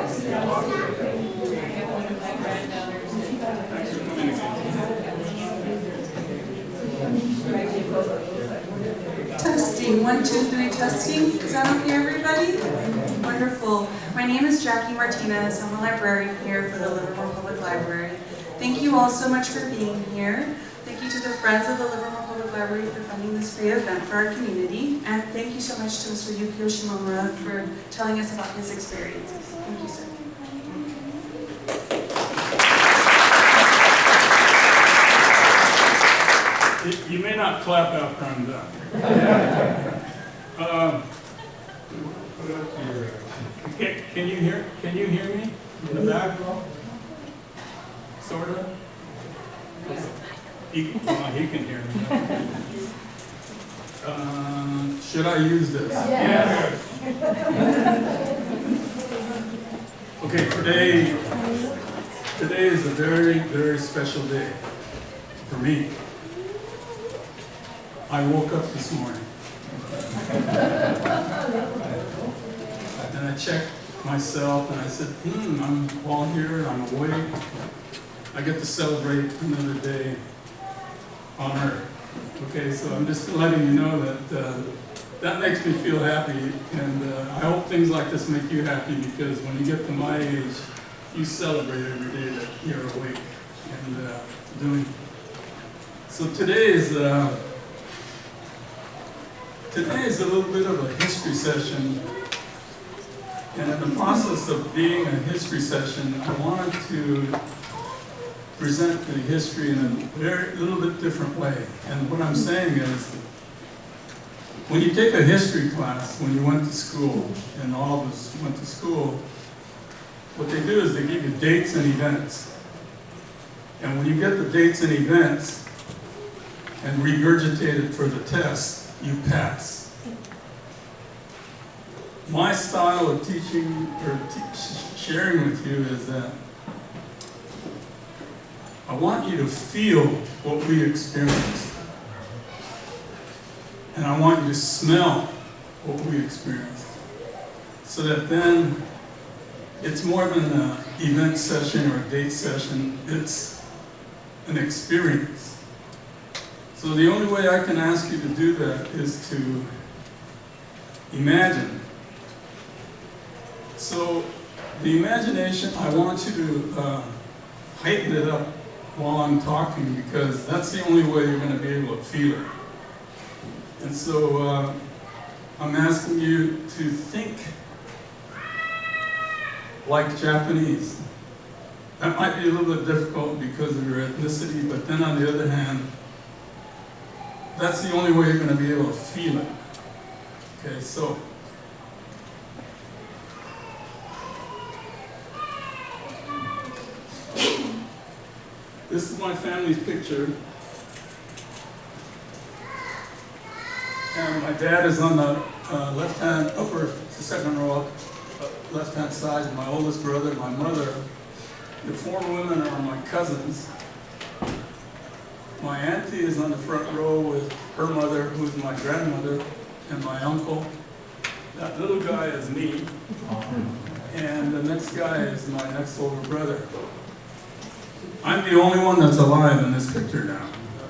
Testing, 1, 2, 3, testing. Is that okay, everybody? Wonderful. My name is Jackie Martinez. I'm a librarian here for the Livermore Public Library. Thank you all so much for being here. Thank you to the Friends of the Livermore Public Library for funding this great event for our community. And thank you so much to Mr. Yukio Shimomura for telling us about his experiences. Thank you, sir. You may not clap after I'm done. Can you hear me in the back? Sort of? He can hear me. Should I use this? Yes. Okay, today is a very, very special day for me. I woke up this morning and I checked myself and I said, I'm all here, I'm awake. I get to celebrate another day on Earth. Okay, so I'm just letting you know that that makes me feel happy, and I hope things like this make you happy, because when you get to my age, you celebrate every day that you're awake and doing. So today is a little bit of a history session, and in the process of being a history session, I wanted to present the history in a little bit different way. And what I'm saying is, when you take a history class, when you went to school, and all of us went to school, what they do is they give you dates and events. And when you get the dates and events and regurgitate it for the test, you pass. My style of teaching or sharing with you is that I want you to feel what we experienced. And I want you to smell what we experienced. So that then it's more than an event session or a date session, it's an experience. So the only way I can ask you to do that is to imagine. So the imagination, I want you to heighten it up while I'm talking, because that's the only way you're going to be able to feel it. And so I'm asking you to think like Japanese. That might be a little bit difficult because of your ethnicity, but then on the other hand, that's the only way you're going to be able to feel it. Okay, so this is my family's picture. And my dad is on the left-hand, second row, left-hand side, my oldest brother, my mother. The four women are my cousins. My auntie is on the front row with her mother, who's my grandmother, and my uncle. That little guy is me. And the next guy is my next older brother. I'm the only one that's alive in this picture now.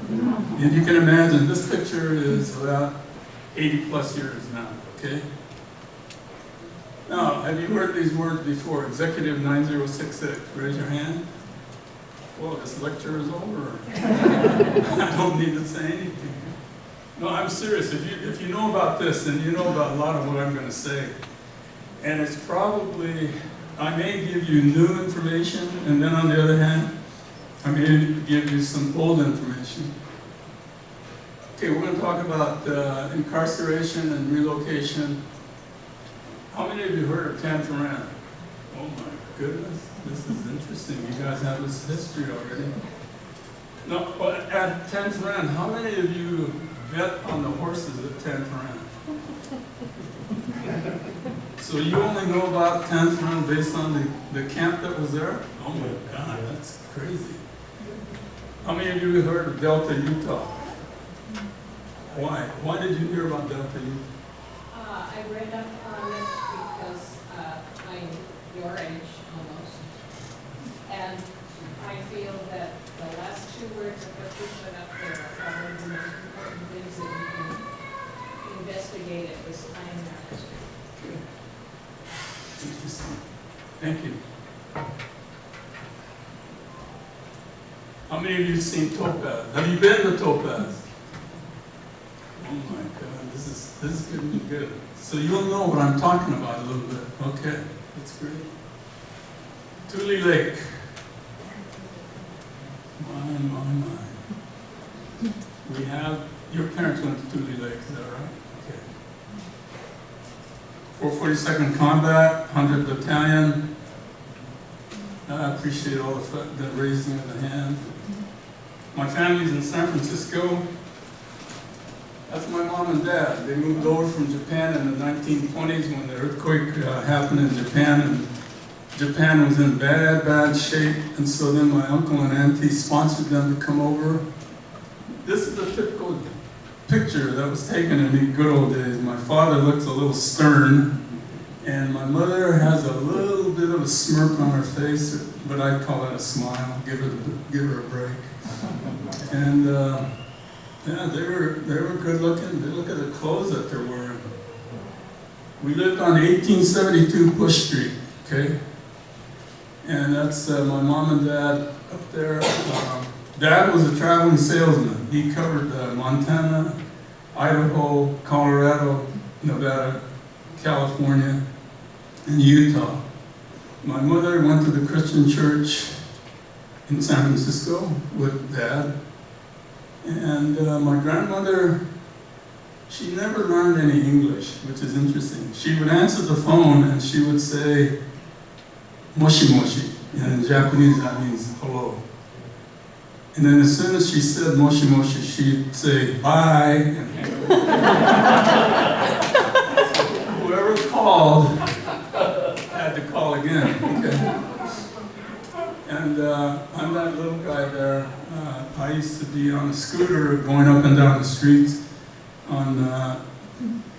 And you can imagine, this picture is about 80 plus years now, okay? Now, have you heard these words before? Executive 9066, raise your hand. Well, this lecture is over. I don't need to say anything. No, I'm serious. If you know about this, then you know about a lot of what I'm going to say. And it's probably, I may give you new information, and then on the other hand, I may give you some old information. Okay, we're going to talk about incarceration and relocation. How many of you heard of Tanforan? Oh my goodness, this is interesting. You guys have this history already. No, but at Tanforan, how many of you bet on the horses at Tanforan? So you only know about Tanforan based on the camp that was there? Oh my God, that's crazy. How many of you heard of Delta, Utah? Why? Why did you hear about Delta, Utah? I read up on it because I'm your your age almost. And I feel that the last two words of what you put up there are probably the most important things that you can investigate at this time in our history. Interesting. Thank you. How many of you have seen Topaz? Have you been to Topaz? Oh my God, this is getting good. So you'll know what I'm talking about a little bit. Okay, that's great. Tule Lake. My. We have, your parents went to Tule Lake, is that right? Okay. 442nd Combat, 100th Battalion. I appreciate all the raising of the hand. My family's in San Francisco. That's my mom and dad. They moved over from Japan in the 1920s when the earthquake happened in Japan, and Japan was in bad shape, and so then my uncle and auntie sponsored them to come over. This is a typical picture that was taken in the good old days. My father looks a little stern, and my mother has a little bit of a smirk on her face, but I'd call that a smile. Give her a break. And yeah, they were good looking. They look at the clothes that they're wearing. We lived on 1872 Bush Street, okay? And that's my mom and dad up there. Dad was a traveling salesman. He covered Montana, Idaho, Colorado, Nevada, California, and Utah. My mother went to the Christian church in San Francisco with Dad. And my grandmother, she never learned any English, which is interesting. She would answer the phone and she would say, moshi moshi. And in Japanese that means hello. And then as soon as she said moshi moshi, she'd say bye. And whoever called had to call again. Okay. And I'm that little guy there. I used to be on a scooter going up and down the streets on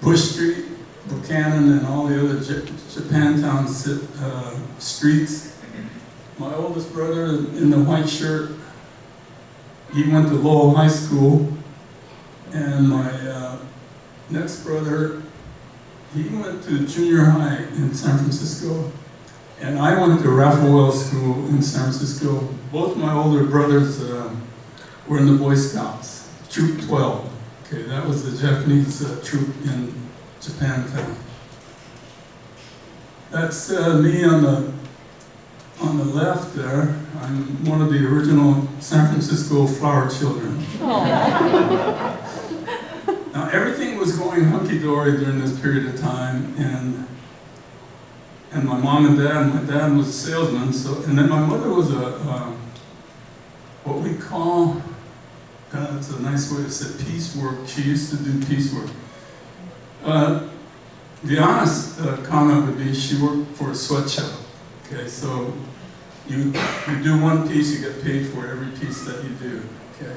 Bush Street, Buchanan, and all the other Japantown streets. My oldest brother in the white shirt, he went to Lowell High School, and my next brother, he went to junior high in San Francisco, and I went to Raphael School in San Francisco. Both my older brothers were in the Boy Scouts, Troop 12. Okay, that was the Japanese troop in Japantown. That's me on the left there. I'm one of the original San Francisco flower children. Now everything was going hunky-dory during this period of time, and my mom and dad, my dad was a salesman, and then my mother was what we call, it's a nice way to say piecework. She used to do piecework. The honest comment would be she worked for a sweatshop. Okay, so you do one piece, you get paid for every piece that you do. Okay,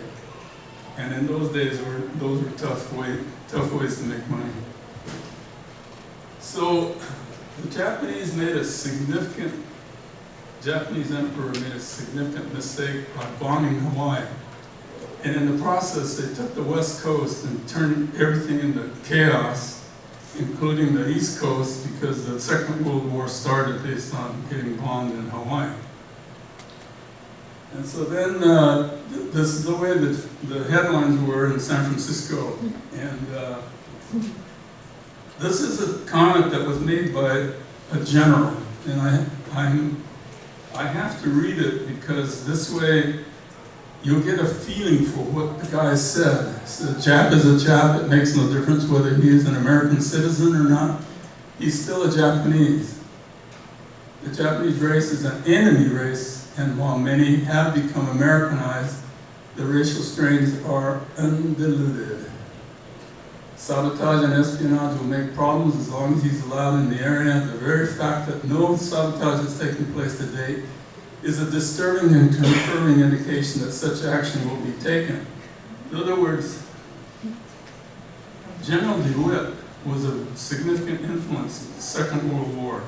and in those days, those were tough ways to make money. So the Japanese emperor made a significant mistake by bombing Hawaii. And in the process, they took the West Coast and turned everything into chaos, including the East Coast, because the Second World War started based on getting bombed in Hawaii. And so then, this is the way that the headlines were in San Francisco. And this is a comment that was made by a general. And I have to read it because this way you'll get a feeling for what the guy said. So a Jap is a Jap. It makes no difference whether he is an American citizen or not. He's still a Japanese. The Japanese race is an enemy race, and while many have become Americanized, the racial strains are undiluted. Sabotage and espionage will make problems as long as he's allowed in the area. The very fact that no sabotage has taken place to date is a disturbing and confirming indication that such action will be taken. In other words, General DeWitt was a significant influence in the Second World War.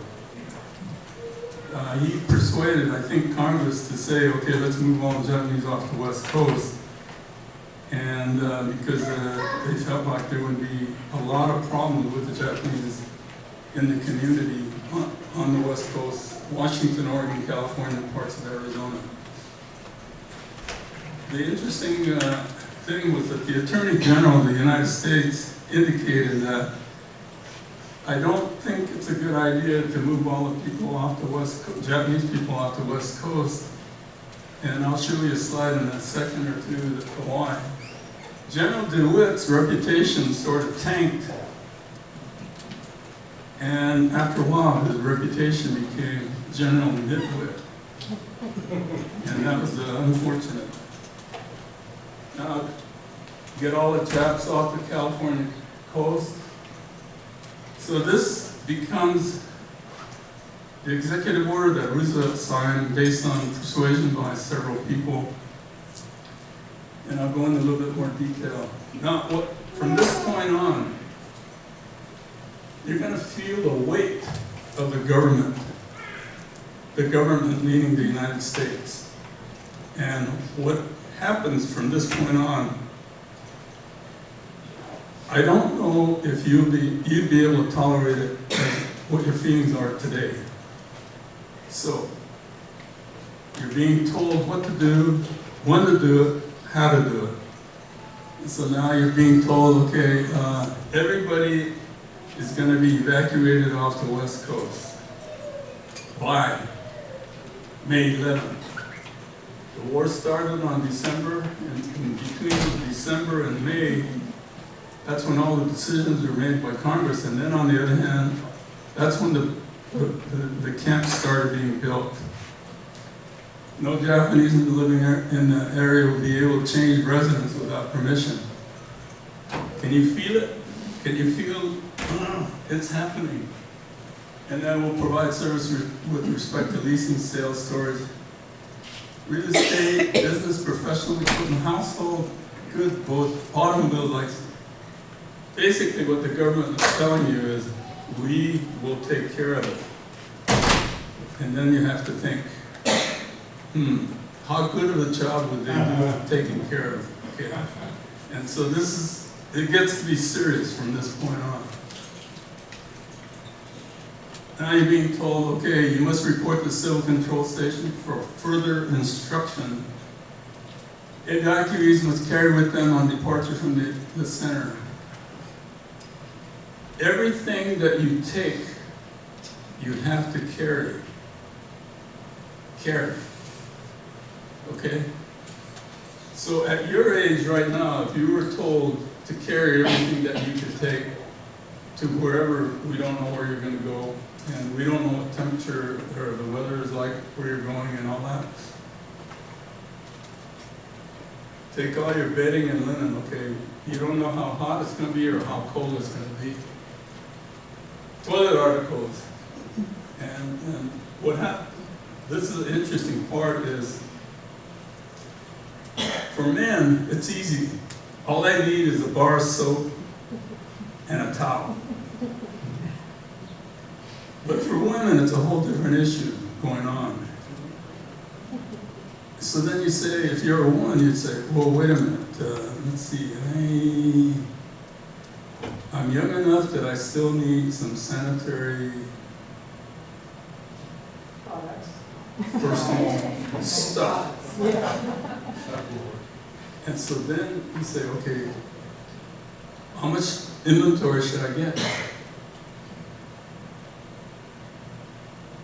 he persuaded, I think, Congress to say, okay, let's move all the Japanese off the West Coast. And because they felt like there would be a lot of problems with the Japanese in the community on the West Coast, Washington, Oregon, California, parts of Arizona. The interesting thing was that the Attorney General of the United States indicated that I don't think it's a good idea to move all the people off the West Coast, Japanese people off the West Coast. And I'll show you a slide in a second or two that why. General DeWitt's reputation sort of tanked. And after a while, his reputation became General Nitwit. And that was unfortunate. Now, get all the Japs off the California coast. So this becomes the executive order that Roosevelt signed based on persuasion by several people. And I'll go into a little bit more detail. Now, from this point on, you're going to feel the weight of the government meaning the United States. And what happens from this point on, I don't know if you'd be able to tolerate it as what your feelings are today. So, you're being told what to do, when to do it, how to do it. And so now you're being told, okay, everybody is going to be evacuated off the West Coast by May 11th. The war started on December, and in between December and May, that's when all the decisions were made by Congress. And then on the other hand, that's when the camps started being built. No Japanese living in the area will be able to change residence without permission. Can you feel it? Can you feel it's happening? And then we'll provide service with respect to leasing, sales, storage, real estate, business, professional equipment, household goods, both automobiles, like basically what the government is telling you is we will take care of it. And then you have to think, how good of a job would they do taking care of it? Okay. And so it gets to be serious from this point on. Now you're being told, okay, you must report to the Civil Control Station for further instruction. Evacuees must carry with them on departure from the center. Everything that you take, you have to carry. Carry. Okay? So at your age right now, if you were told to carry everything that you could take to wherever, we don't know where you're going to go, and we don't know what temperature or the weather is like where you're going and all that. Take all your bedding and linen, okay? You don't know how hot it's going to be or how cold it's going to be. Toilet articles. And what happened, this is the interesting part is, for men, it's easy. All they need is a bar of soap and a towel. But for women, it's a whole different issue going on. So then you say, if you're a woman, you'd say, well, wait a minute, let's see, I'm young enough that I still need some sanitary personal stuff. And so then you say, okay, how much inventory should I get?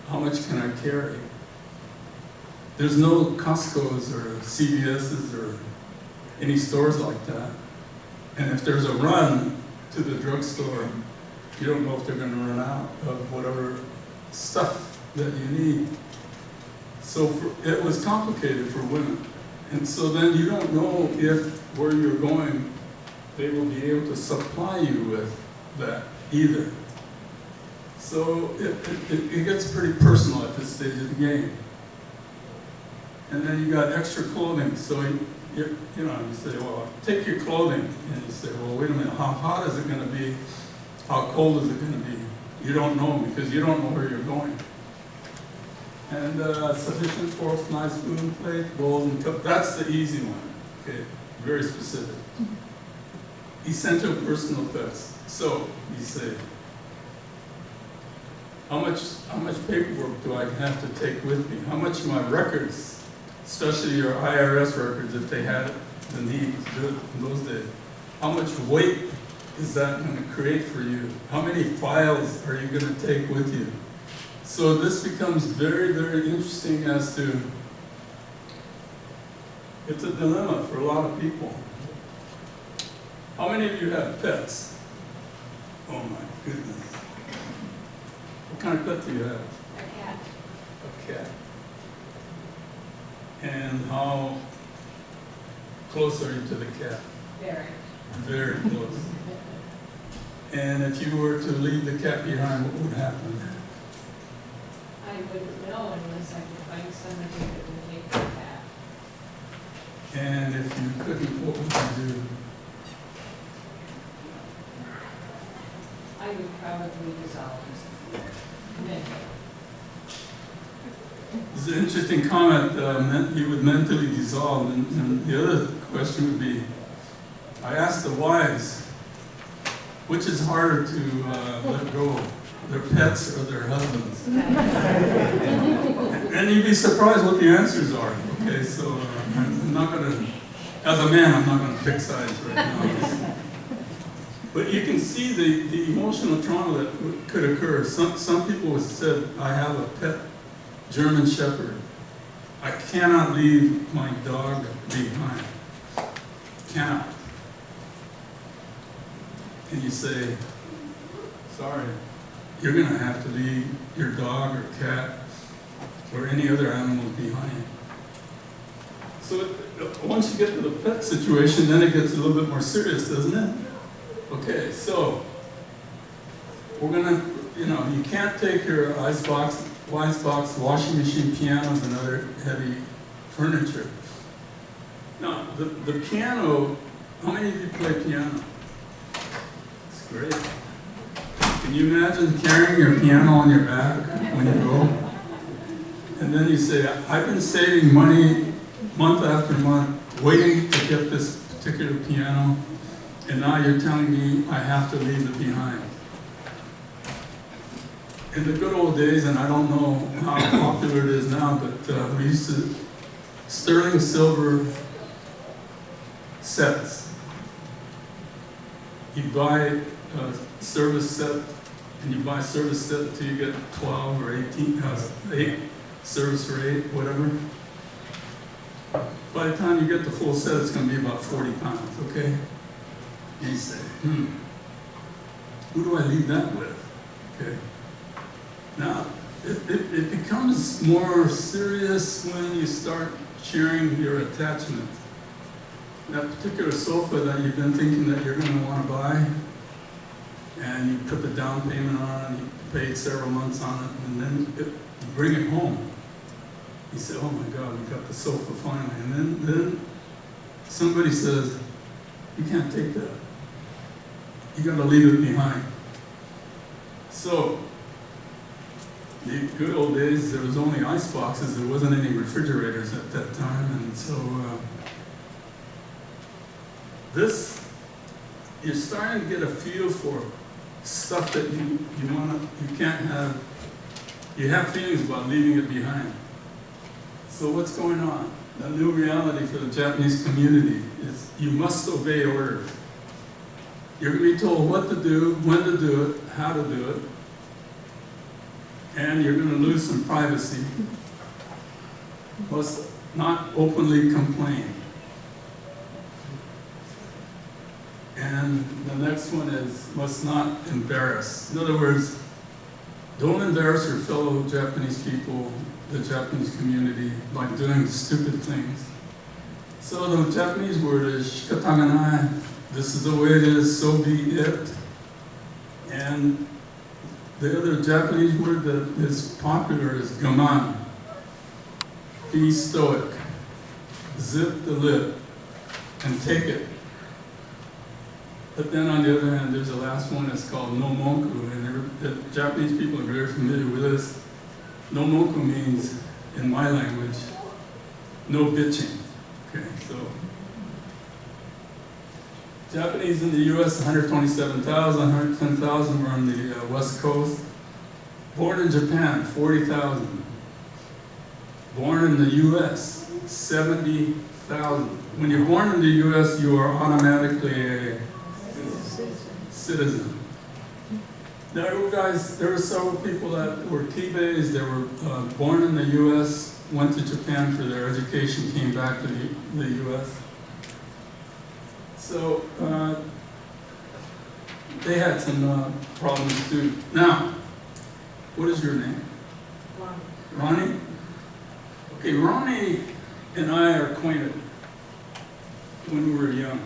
How much can I carry? There's no Costco's or CVS's or any stores like that. And if there's a run to the drugstore, you don't know if they're going to run out of whatever stuff that you need. So it was complicated for women. And so then you don't know if where you're going, they will be able to supply you with that either. So it gets pretty personal at this stage of the game. And then you got extra clothing. So you say, well, take your clothing. And you say, well, wait a minute, how hot is it going to be? How cold is it going to be? You don't know because you don't know where you're going. And sufficient force, knife, spoon, plate, bowl, and cup. That's the easy one. Okay, very specific. Essential personal effects. So you say, how much paperwork do I have to take with me? How much of my records, especially your IRS records, if they had the need to do it in those days, how much weight is that going to create for you? How many files are you going to take with you? So this becomes very, very interesting as to, it's a dilemma for a lot of people. How many of you have pets? Oh my goodness. What kind of pet do you have? A cat. A cat. And how close are you to the cat? Very. Very close. And if you were to leave the cat behind, what would happen? I wouldn't know unless I could find somebody that would take the cat. And if you couldn't, what would you do? I would probably dissolve mentally. It's an interesting comment, you would mentally dissolve, and the other question would be, I asked the wives, which is harder to let go, their pets or their husbands? And you'd be surprised what the answers are. Okay, so I'm not going to, as a man, I'm not going to pick sides right now. But you can see the emotional trauma that could occur. Some people have said, I have a pet German Shepherd. I cannot leave my dog behind. Cannot. And you say, sorry, you're going to have to leave your dog or cat or any other animal behind. So once you get to the pet situation, then it gets a little bit more serious, doesn't it? Okay, so we're going to, you can't take your icebox, washing machine, pianos, and other heavy furniture. Now, the piano, how many of you play piano? It's great. Can you imagine carrying your piano on your back when you go? And then you say, I've been saving money month after month, waiting to get this particular piano, and now you're telling me I have to leave it behind. In the good old days, and I don't know how popular it is now, but we used to, sterling silver sets. You buy a service set, and you buy a service set until you get 12 or 18, 8, service for 8, whatever. By the time you get the full set, it's going to be about 40 pounds, okay? And you say, who do I leave that with? Okay. Now, it becomes more serious when you start sharing your attachment. That particular sofa that you've been thinking that you're going to want to buy, and you put the down payment on it, you paid several months on it, and then you bring it home. You say, oh my God, we got the sofa finally. And then somebody says, you can't take that. You got to leave it behind. So, the good old days, there was only ice boxes. There wasn't any refrigerators at that time. And so, you're starting to get a feel for stuff that you can't have. You have feelings about leaving it behind. So what's going on? The new reality for the Japanese community is you must obey orders. You're going to be told what to do, when to do it, how to do it, and you're going to lose some privacy. Must not openly complain. And the next one is must not embarrass. In other words, don't embarrass your fellow Japanese people, the Japanese community, by doing stupid things. So the Japanese word is shikataganai. This is the way it is, so be it. And the other Japanese word that is popular is gaman. Be stoic. Zip the lip and take it. But then on the other hand, there's the last one that's called no monku, and the Japanese people are very familiar with this. No moku means, in my language, no bitching. Okay, so Japanese in the U.S. 127,000, 110,000 were on the West Coast. Born in Japan, 40,000. Born in the U.S., 70,000. When you're born in the U.S., you are automatically a citizen. Now, guys, there were several people that were Tibets, they were born in the U.S., went to Japan for their education, came back to the U.S. So, they had some problems too. Now, what is your name? Ronnie. Ronnie? Okay, Ronnie and I are acquainted when we were young.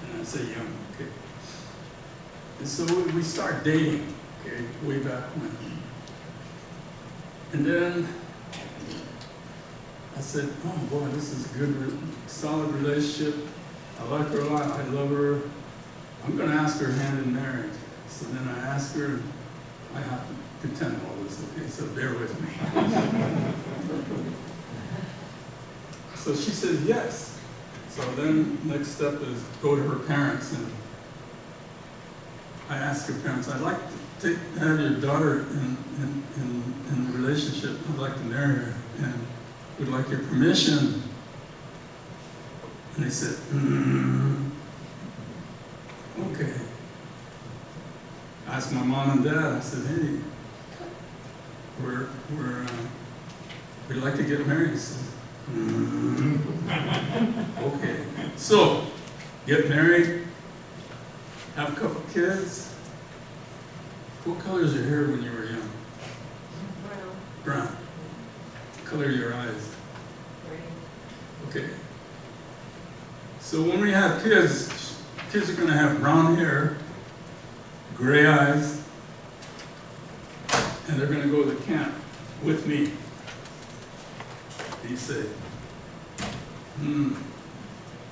And I say young, okay. And so we start dating, okay, way back when. And then I said, oh boy, this is a good, solid relationship. I like her a lot, I love her. I'm gonna ask her hand in marriage. So then I asked her, and I have to pretend all this, okay, so bear with me. So she says yes. So then next step is go to her parents, and I ask her parents, I'd like to have your daughter in the relationship. I'd like to marry her, and would like your permission. And they said, okay. I asked my mom and dad, I said, hey, we'd like to get married. He said, okay. So, get married, have a couple kids. What color is your hair when you were young? Brown. Brown. What color are your eyes? Gray. Okay. So when we have kids, kids are going to have brown hair, gray eyes, and they're going to go to camp with me. And you say,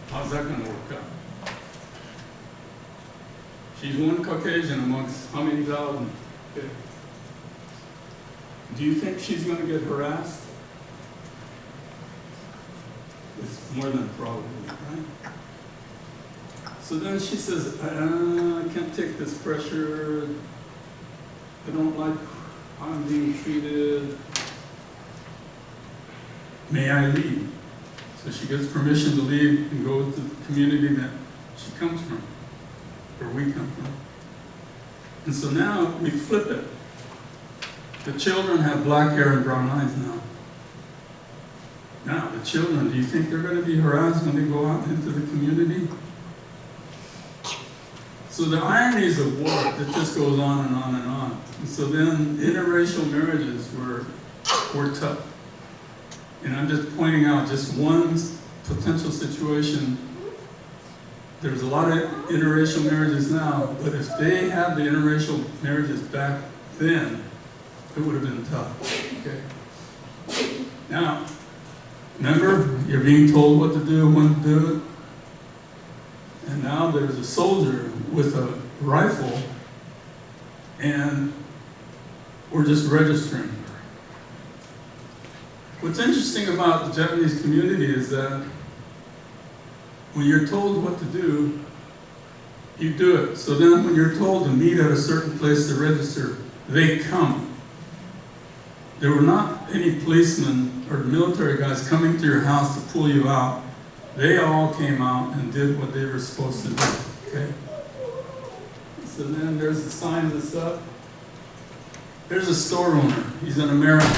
how's that going to work out? She's one Caucasian amongst how many thousand? Okay. Do you think she's going to get harassed? It's more than probably, right? So then she says, I can't take this pressure. I don't like how I'm being treated. May I leave? So she gets permission to leave and go to the community that she comes from, or we come from. And so now we flip it. The children have black hair and brown eyes now. Now, the children, do you think they're going to be harassed when they go out into the community? So the ironies of war, it just goes on and on and on. And so then interracial marriages were tough. And I'm just pointing out just one potential situation. There's a lot of interracial marriages now, but if they had the interracial marriages back then, it would have been tough. Okay. Now, remember, you're being told what to do, when to do it. And now there's a soldier with a rifle, and we're just registering. What's interesting about the Japanese community is that when you're told what to do, you do it. So then when you're told to meet at a certain place to register, they come. There were not any policemen or military guys coming to your house to pull you out. They all came out and did what they were supposed to do, okay? So then there's the sign that's up. There's a store owner. He's an American.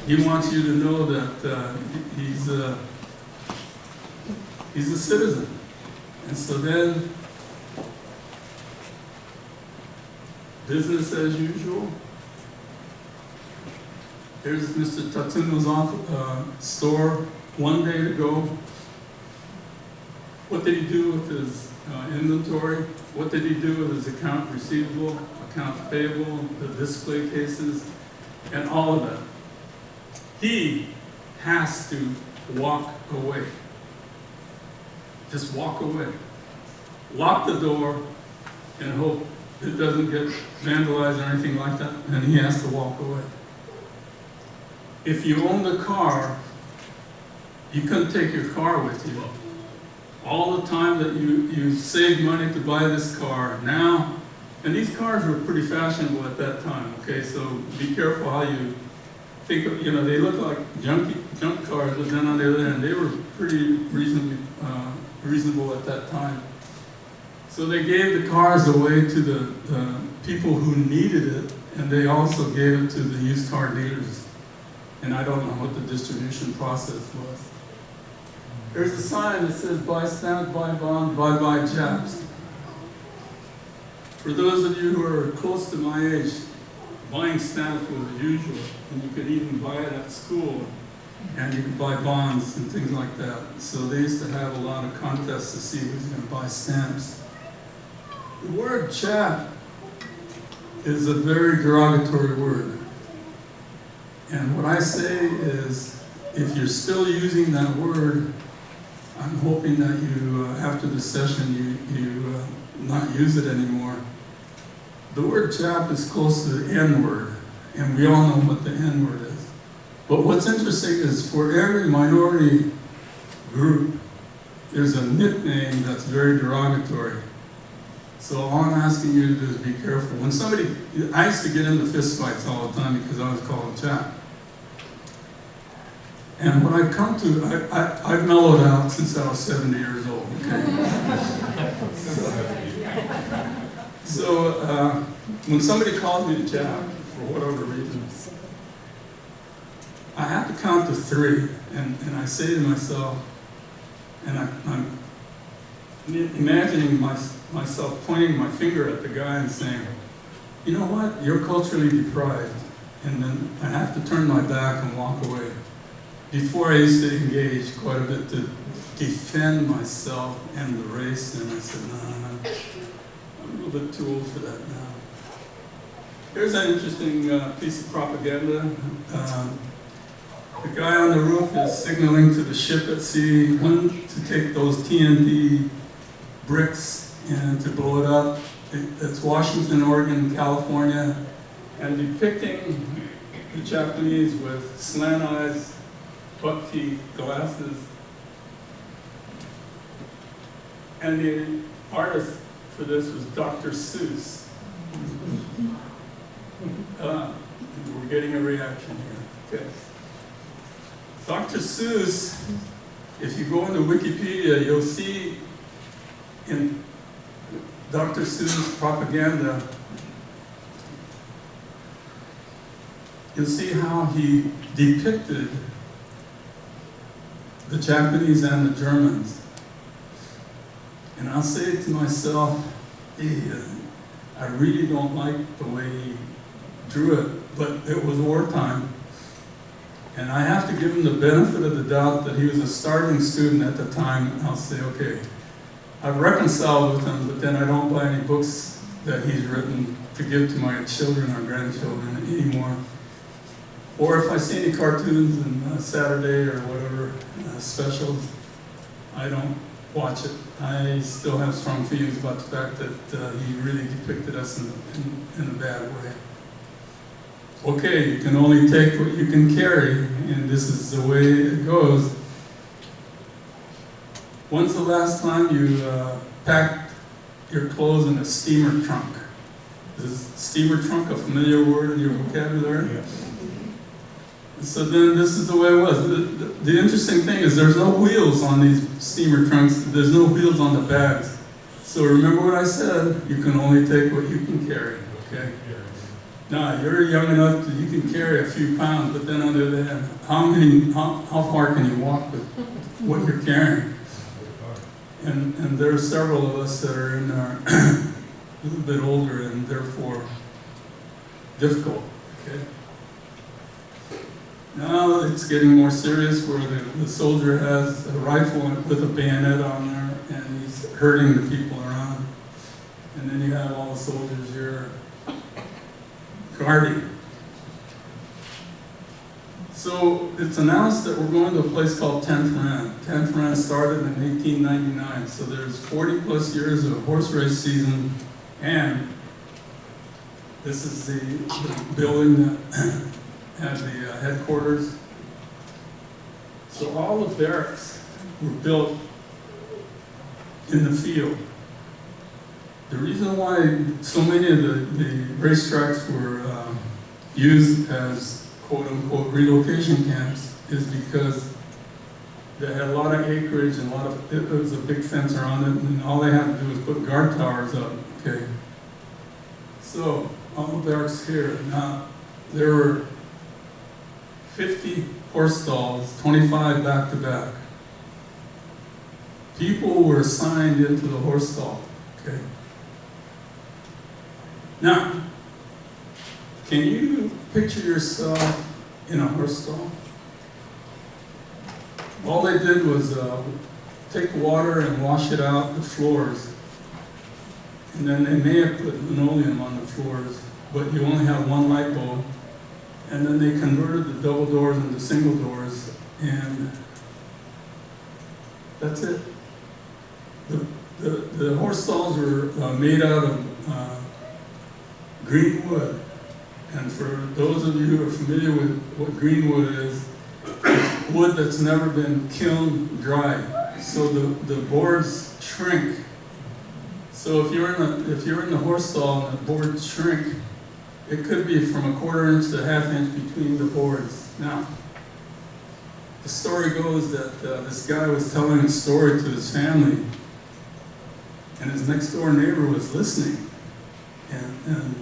He wants you to know that he's a citizen. And so then, business as usual. Here's Mr. Tatsuno's store, one day to go. What did he do with his inventory? What did he do with his account receivable, accounts payable, the display cases, and all of that? He has to walk away. Just walk away. Lock the door and hope it doesn't get vandalized or anything like that, and he has to walk away. if you owned a car, you couldn't take your car with you. All the time that you saved money to buy this car, now, and these cars were pretty fashionable at that time, okay, so be careful how you think of, they look like junk cars, but then on the other hand, they were pretty reasonable at that time. So they gave the cars away to the people who needed it, and they also gave it to the used car dealers. And I don't know what the distribution process was. There's a sign that says, buy stamps, buy bonds, buy chaps. For those of you who are close to my age, buying stamps was usual, and you could even buy it at school, and you could buy bonds and things like that. So they used to have a lot of contests to see who's going to buy stamps. The word chap is a very derogatory word. And what I say is, if you're still using that word, I'm hoping that you, after the session, you not use it anymore. The word chap is close to the N-word, and we all know what the N-word is. But what's interesting is for every minority group, there's a nickname that's very derogatory. So all I'm asking you to do is be careful. When somebody, I used to get into fist fights all the time because I was called a chap. And when I come to, I've mellowed out since I was 70 years old, okay? So when somebody calls me a chap, for whatever reason, I have to count to 3, and I say to myself, and I'm imagining myself pointing my finger at the guy and saying, you know what, you're culturally deprived. And then I have to turn my back and walk away. Before I used to engage quite a bit to defend myself and the race, and I said, no, I'm a little bit too old for that now. Here's an interesting piece of propaganda. The guy on the roof is signaling to the ship at sea when to take those TNT bricks and to blow it up. It's Washington, Oregon, California, and depicting the Japanese with slant eyes, buck teeth, glasses. And the artist for this was Dr. Seuss. We're getting a reaction here. Okay. Dr. Seuss, if you go into Wikipedia, you'll see in Dr. Seuss propaganda, you'll see how he depicted the Japanese and the Germans. And I'll say to myself, hey, I really don't like the way he drew it, but it was wartime. And I have to give him the benefit of the doubt that he was a starving student at the time. I'll say, okay, I've reconciled with him, but then I don't buy any books that he's written to give to my children or grandchildren anymore. Or if I see any cartoons on Saturday or whatever specials, I don't watch it. I still have strong feelings about the fact that he really depicted us in a bad way. Okay, you can only take what you can carry, and this is the way it goes. When's the last time you packed your clothes in a steamer trunk? Is steamer trunk a familiar word in your vocabulary? Yeah. So then this is the way it was. The interesting thing is there's no wheels on these steamer trunks. There's no wheels on the bags. So remember what I said, you can only take what you can carry, okay? Now, you're young enough that you can carry a few pounds, but then on the other hand, how far can you walk with what you're carrying? And there are several of us that are in our a little bit older and therefore difficult, okay? Now it's getting more serious where the soldier has a rifle with a bayonet on there and he's hurting the people around. And then you have all the soldiers here guarding. So it's announced that we're going to a place called 10th Ran. 10th Ran started in 1899, so there's 40 plus years of horse race season, and this is the building that had the headquarters. So all the barracks were built in the field. The reason why so many of the racetracks were used as quote-unquote relocation camps is because they had a lot of acreage and it was a big fence around it, and all they had to do was put guard towers up, okay? So, all the barracks here, now, there were 50 horse stalls, 25 back-to-back. People were assigned into the horse stall, okay? Now, can you picture yourself in a horse stall? All they did was take water and wash it out the floors. And then they may have put linoleum on the floors, but you only have one light bulb. And then they converted the double doors into single doors, and that's it. The horse stalls were made out of green wood. And for those of you who are familiar with what green wood is, it's wood that's never been kiln dry. So the boards shrink. So if you're in the horse stall and the boards shrink, it could be from a 1/4 inch to 1/2 inch between the boards. Now, the story goes that this guy was telling a story to his family, and his next door neighbor was listening. And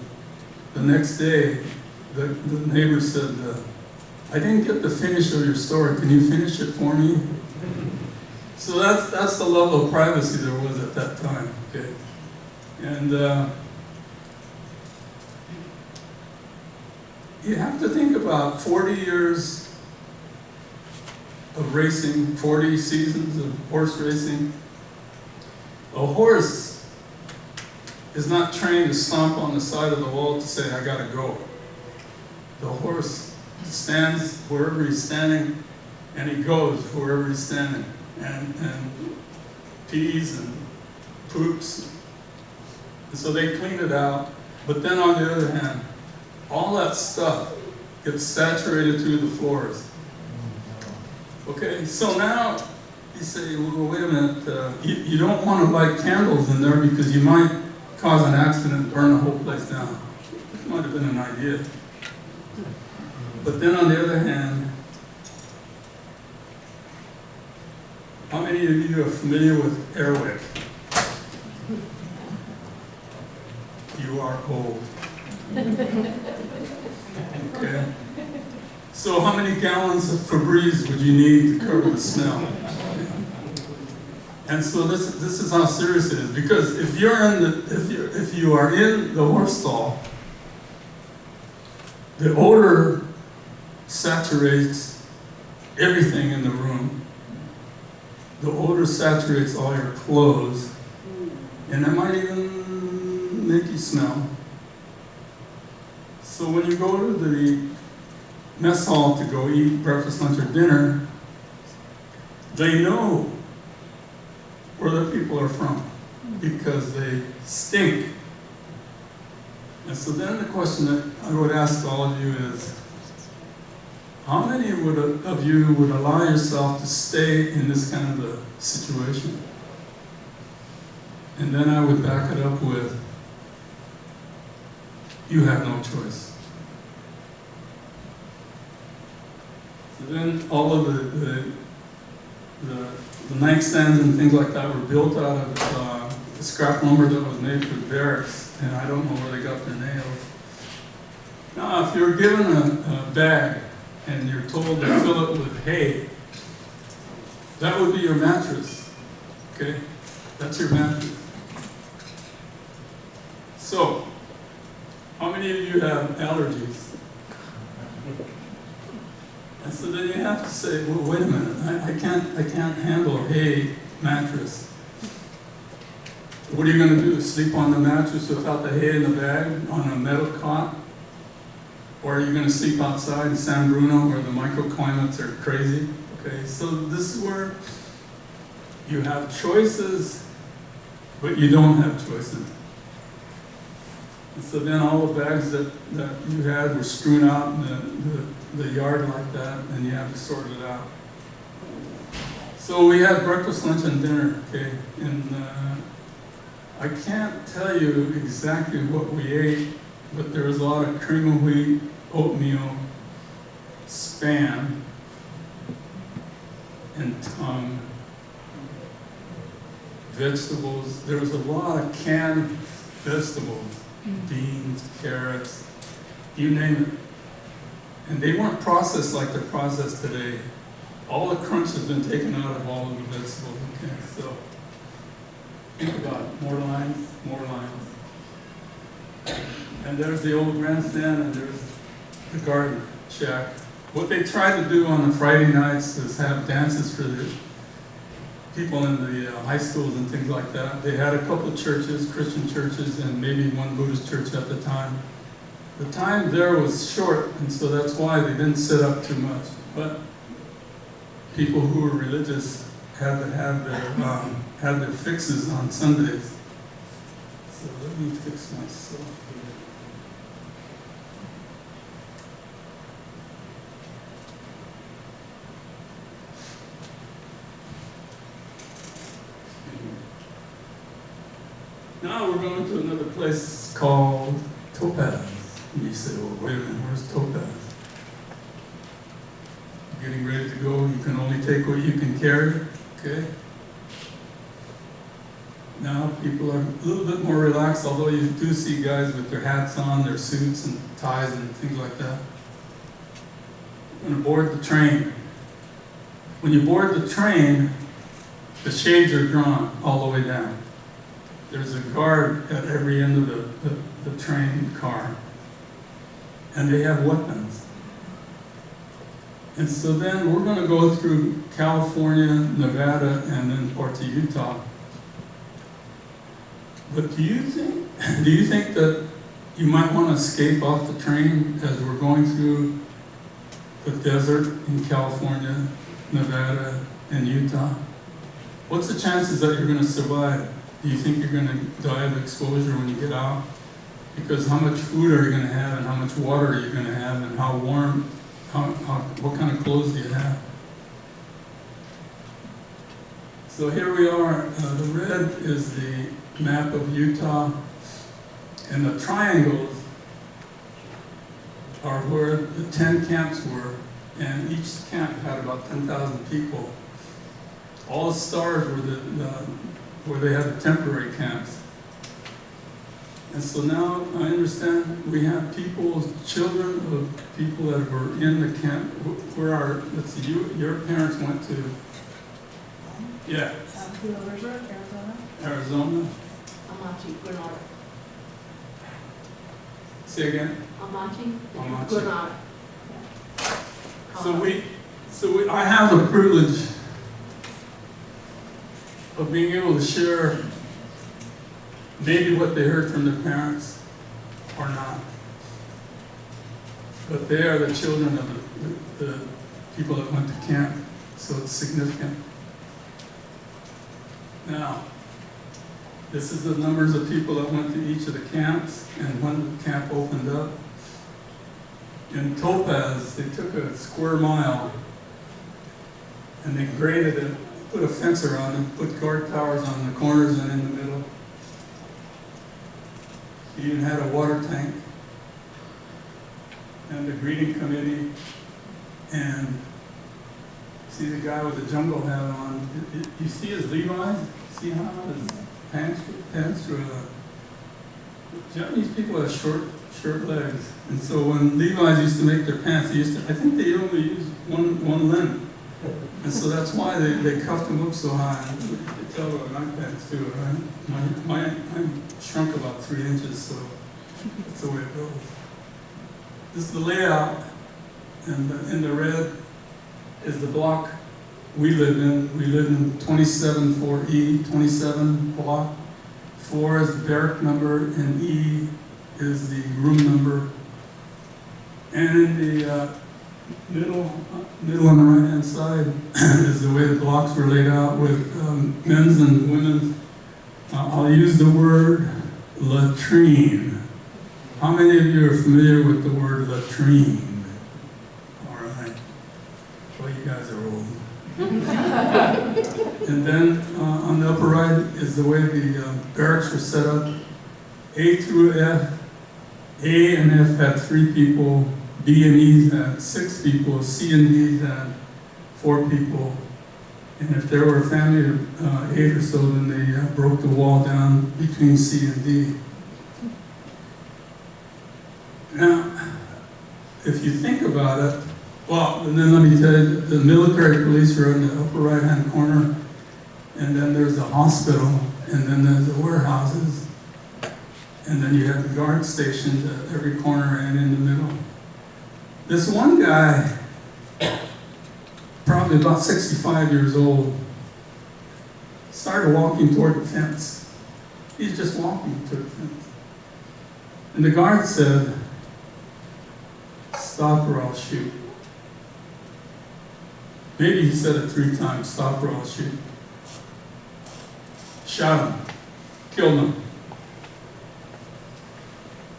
the next day, the neighbor said, I didn't get the finish of your story. Can you finish it for me? So that's the level of privacy there was at that time. Okay, and you have to think about 40 years of racing, 40 seasons of horse racing. A horse is not trained to stomp on the side of the wall to say, I gotta go. The horse stands wherever he's standing, and he goes wherever he's standing, and pees and poops. And so they clean it out, but then on the other hand, all that stuff gets saturated through the floors. Okay, so now you say, well, wait a minute, you don't want to light candles in there because you might cause an accident and burn the whole place down. This might have been an idea. But then on the other hand, how many of you are familiar with Airwick? You are old. Okay. So how many gallons of Febreze would you need to cover the smell? And so this is how serious it is, because if you are in the horse stall, the odor saturates everything in the room. The odor saturates all your clothes, and it might even make you smell. So when you go to the mess hall to go eat breakfast, lunch, or dinner, they know where the people are from because they stink. And so then the question that I would ask all of you is, how many of you would allow yourself to stay in this kind of a situation? And then I would back it up with, you have no choice. So then all of the nightstands and things like that were built out of scrap lumber that was made for barracks, and I don't know where they got their nails. Now, if you're given a bag and you're told to fill it with hay, that would be your mattress, okay? That's your mattress. So, how many of you have allergies? And so then you have to say, well, wait a minute, I can't handle a hay mattress. What are you going to do? Sleep on the mattress without the hay in the bag on a metal cot? Or are you going to sleep outside in San Bruno where the microclimates are crazy? Okay, so this is where you have choices, but you don't have choices. And so then all the bags that you had were strewn out in the yard like that, and you had to sort it out. So we had breakfast, lunch, and dinner, okay? And I can't tell you exactly what we ate, but there was a lot of cream of wheat, oatmeal, Spam, and tongue, vegetables. There was a lot of canned vegetables, beans, carrots, you name it. And they weren't processed like they're processed today. All the crunch has been taken out of all of the vegetables. Okay, so think about it. More lines, more lines. And there's the old grandstand, and there's the garden shack. What they tried to do on the Friday nights is have dances for the people in the high schools and things like that. They had a couple of churches, Christian churches, and maybe one Buddhist church at the time. The time there was short, and so that's why they didn't set up too much. But people who were religious had to have their fixes on Sundays. So let me fix myself here. Now we're going to another place called Topaz. And you say, well, wait a minute, where's Topaz? Getting ready to go, you can only take what you can carry, okay? Now people are a little bit more relaxed, although you do see guys with their hats on, their suits and ties and things like that. You're going to board the train. When you board the train, the shades are drawn all the way down. There's a guard at every end of the train car, and they have weapons. And so then we're going to go through California, Nevada, and then parts of Utah. But do you think that you might want to escape off the train as we're going through the desert in California, Nevada, and Utah? What's the chances that you're going to survive? Do you think you're going to die of exposure when you get out? Because how much food are you going to have, and how much water are you going to have, and how warm, what kind of clothes do you have? So here we are. The red is the map of Utah, and the triangles are where the 10 camps were, and each camp had about 10,000 people. All the stars were where they had the temporary camps. And so now I understand we have people, children of people that were in the camp. Where are, let's see, your parents went to? Yeah. Arizona. Arizona. Amachi, Grenada. Say again? Amachi, Amachi. Grenada. So I have the privilege of being able to share maybe what they heard from their parents or not. But they are the children of the people that went to camp, so it's significant. Now, this is the numbers of people that went to each of the camps and when the camp opened up. In Topaz, they took a square mile and they graded it, put a fence around it, put guard towers on the corners and in the middle. He even had a water tank and the greeting committee, and see the guy with the jungle hat on. You see his Levi's? See how his pants were. Japanese people have short legs, and so when Levi's used to make their pants, I think they only used one limb. And so that's why they cuffed them up so high. You can tell by my pants too, right? I'm shrunk about 3 inches, so that's the way it goes. This is the layout, and in the red is the block we live in. We live in 274E, 27 block. 4 is the barrack number, and E is the room number. And in the middle on the right-hand side is the way the blocks were laid out with men's and women's. I'll use the word latrine. How many of you are familiar with the word latrine? All right. Well, you guys are old. And then on the upper right is the way the barracks were set up. A through F. A and F had 3 people. B and E had 6 people. C and D had 4 people. And if there were a family of 8 or so, then they broke the wall down between C and D. Now, if you think about it, well, and then let me tell you, the military police are in the upper right-hand corner, and then there's the hospital, and then there's the warehouses, and then you have the guard stations at every corner and in the middle. This one guy, probably about 65 years old, started walking toward the fence. He's just walking toward the fence. And the guard said, "Stop or I'll shoot." Maybe he said it 3 times, "Stop or I'll shoot." Shot him, killed him.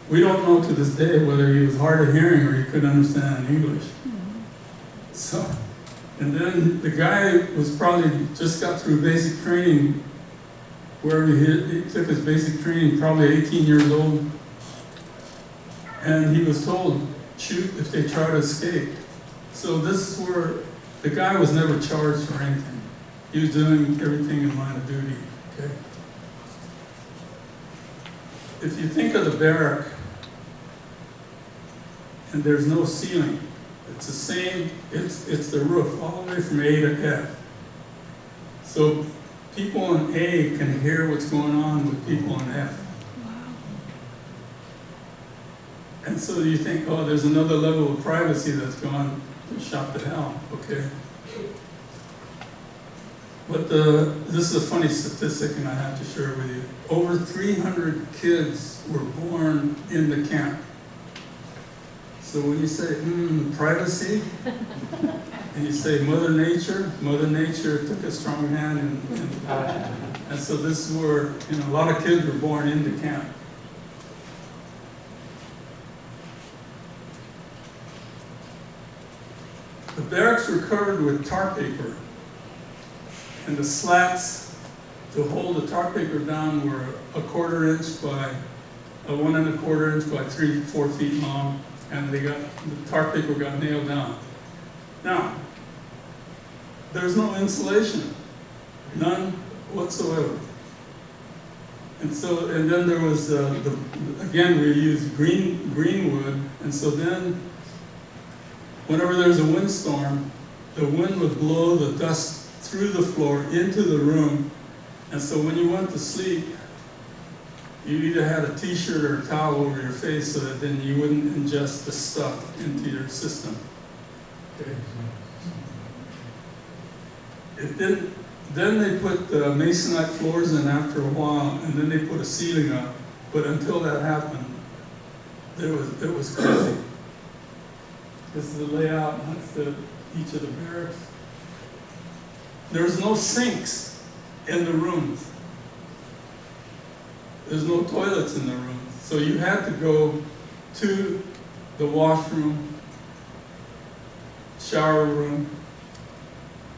We don't know to this day whether he was hard of hearing or he couldn't understand English. So, and then the guy was probably just got through basic training, where he took his basic training, probably 18 years old. And he was told, shoot if they try to escape. So this is where the guy was never charged for anything. He was doing everything in line of duty, okay? If you think of the barrack, and there's no ceiling, it's the same, it's the roof, all the way from A to F. So people in A can hear what's going on with people in F. And so you think, oh, there's another level of privacy that's gone shot to hell, okay? But this is a funny statistic, and I have to share it with you. Over 300 kids were born in the camp. So when you say, privacy, and you say Mother Nature took a strong hand, and so this is where, a lot of kids were born in the camp. The barracks were covered with tar paper, and the slats to hold the tar paper down were 1/4 inch by 1 1/4 inch by 3-4 feet long, and the tar paper got nailed down. Now, there's no insulation, none whatsoever. And then there was again we used green wood, and so then whenever there's a windstorm, the wind would blow the dust through the floor into the room, and so when you went to sleep, you either had a t-shirt or a towel over your face so that then you wouldn't ingest the stuff into your system. Okay. Then they put masonite floors in after a while, and then they put a ceiling up, but until that happened, it was crazy. This is the layout, and that's each of the barracks. There's no sinks in the rooms. There's no toilets in the rooms. So you had to go to the washroom, shower room,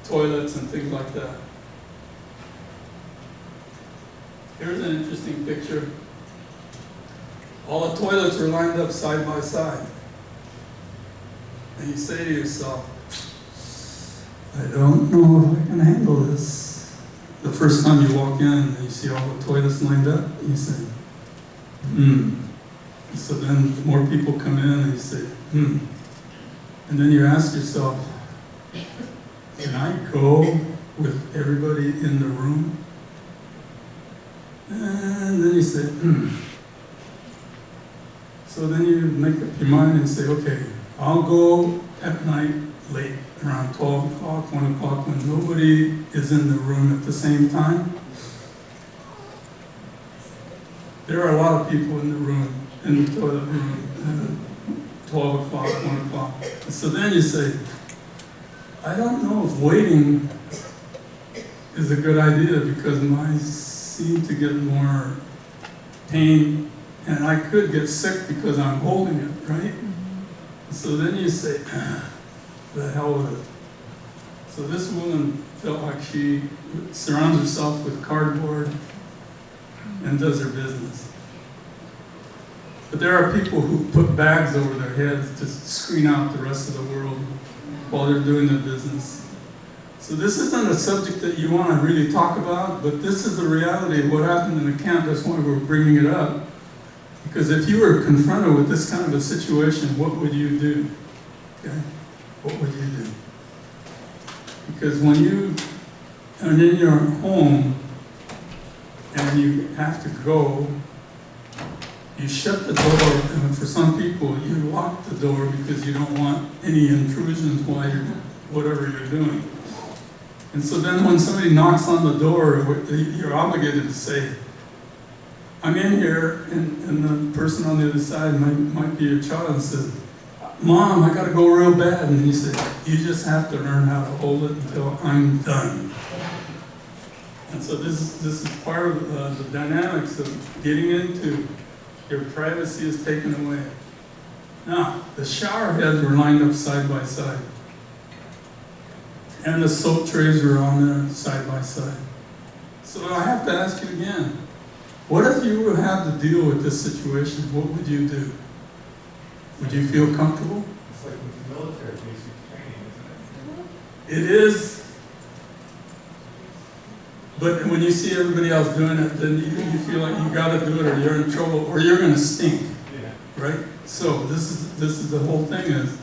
toilets, and things like that. Here's an interesting picture. All the toilets are lined up side by side. And you say to yourself, I don't know if I can handle this. The first time you walk in and you see all the toilets lined up, you say, So then more people come in and you say, And then you ask yourself, can I go with everybody in the room? And then you say, So then you make up your mind and say, okay, I'll go at night late, around 12 o'clock, 1 o'clock, when nobody is in the room at the same time. There are a lot of people in the room, in the toilet room, at 12 o'clock, 1 o'clock. So then you say, I don't know if waiting is a good idea because I seem to get more pain and I could get sick because I'm holding it, right? So then you say, the hell with it. So this woman felt like she surrounds herself with cardboard and does her business. But there are people who put bags over their heads to screen out the rest of the world while they're doing their business. So this isn't a subject that you want to really talk about, but this is the reality of what happened in the camp. That's why we're bringing it up. Because if you were confronted with this kind of a situation, what would you do? Okay? What would you do? Because when you are in your home and you have to go, you shut the door, and for some people, you lock the door because you don't want any intrusions while you're, whatever you're doing. And so then when somebody knocks on the door, you're obligated to say, I'm in here, and the person on the other side might be your child and says, Mom, I gotta go real bad. And you say, you just have to learn how to hold it until I'm done. And so this is part of the dynamics of getting into your privacy is taken away. Now, the shower heads were lined up side by side. And the soap trays were on there side by side. So I have to ask you again, what if you were to have to deal with this situation? What would you do? Would you feel comfortable? It's like with military basic training, isn't it? It is. But when you see everybody else doing it, then you feel like you got to do it, or you're in trouble, or you're going to stink, Yeah. right? So this is the whole thing is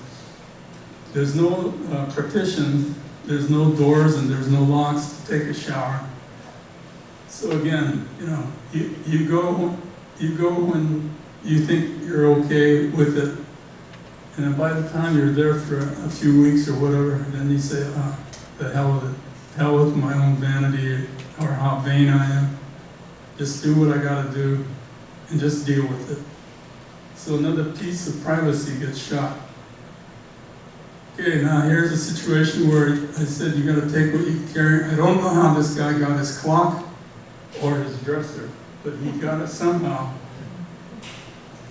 there's no partitions, there's no doors, and there's no locks to take a shower. So again, you go when you think you're okay with it, and then by the time you're there for a few weeks or whatever, then you say, the hell with it. Hell with my own vanity or how vain I am. Just do what I gotta do and just deal with it. So another piece of privacy gets shot. Okay, now here's a situation where I said you gotta take what you carry. I don't know how this guy got his clock or his dresser, but he got it somehow.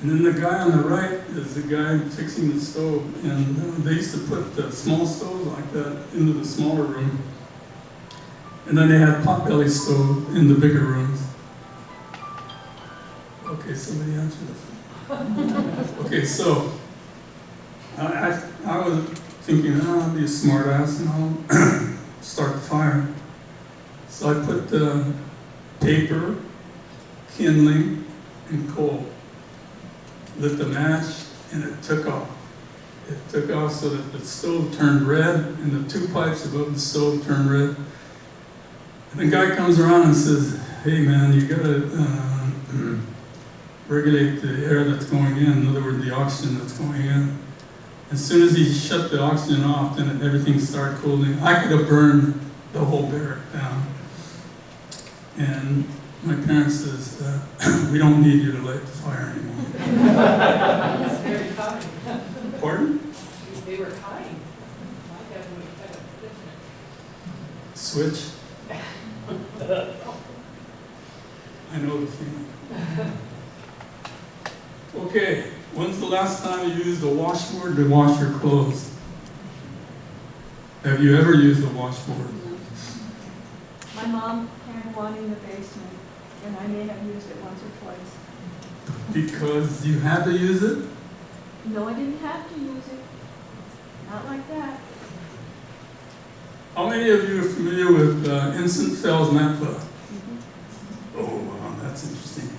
And then the guy on the right is the guy fixing the stove. And they used to put the small stoves like that into the smaller room. And then they had potbelly stove in the bigger rooms. Okay, somebody answer this. Okay, so I was thinking, I'll be a smart ass and I'll start the fire. So I put the paper, kindling, and coal. Lit the match, and it took off. It took off so that the stove turned red, and the two pipes above the stove turned red. And the guy comes around and says, hey man, you gotta regulate the air that's going in other words, the oxygen that's going in. As soon as he shut the oxygen off, then everything started cooling. I could have burned the whole barrack down. And my parents says, we don't need you to light the fire anymore. That's very kind. Pardon? They were kind. My dad would have had a Switch. I know the feeling. Okay, when's the last time you used a washboard to wash your clothes? Have you ever used a washboard? My mom had one in the basement, and I may have used it once or twice. Because you had to use it? No, I didn't have to use it. Not like that. How many of you are familiar with Instant Fells Naphtha? Oh, wow, that's interesting.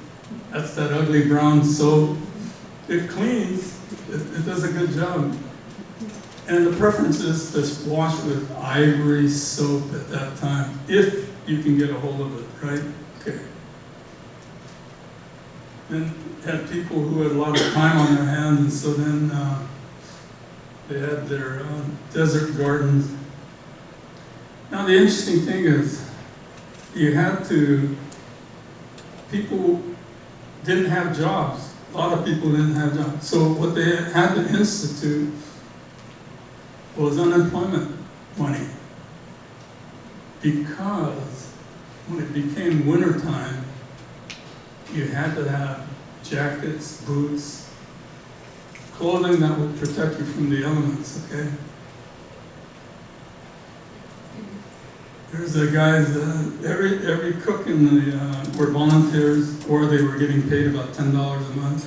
That's that ugly brown soap. It cleans, it does a good job. And the preference is to wash with ivory soap at that time, if you can get a hold of it, right? Okay. Then had people who had a lot of time on their hands, and so then they had their desert gardens. Now the interesting thing is, people didn't have jobs. A lot of people didn't have jobs. So what they had to institute was unemployment money. Because when it became wintertime, you had to have jackets, boots, clothing that would protect you from the elements, okay? There's the guys, every cook in the, were volunteers, or they were getting paid about $10 a month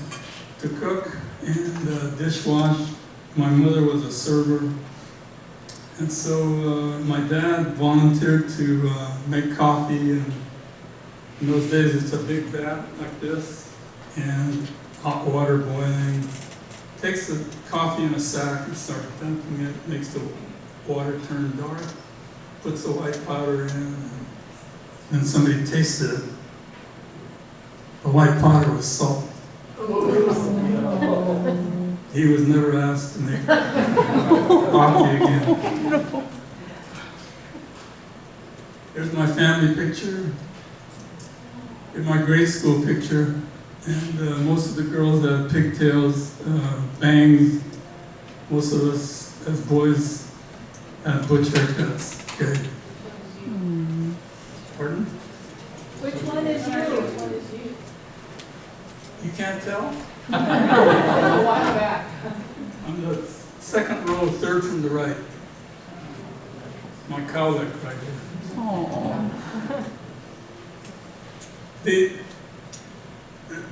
to cook and dishwash. My mother was a server. And so my dad volunteered to make coffee, and in those days it's a big vat like this, and hot water boiling. Takes the coffee in a sack and starts dumping it, makes the water turn dark, puts the white powder in, and somebody tasted it. The white powder was salt. He was never asked to make coffee again. Here's my family picture. Here's my grade school picture. And most of the girls had pigtails, bangs. Most of us, as boys, had butch haircuts. Okay. Pardon? Which one is you? You can't tell? A while back. I'm the second row, third from the right. My cowlick right here.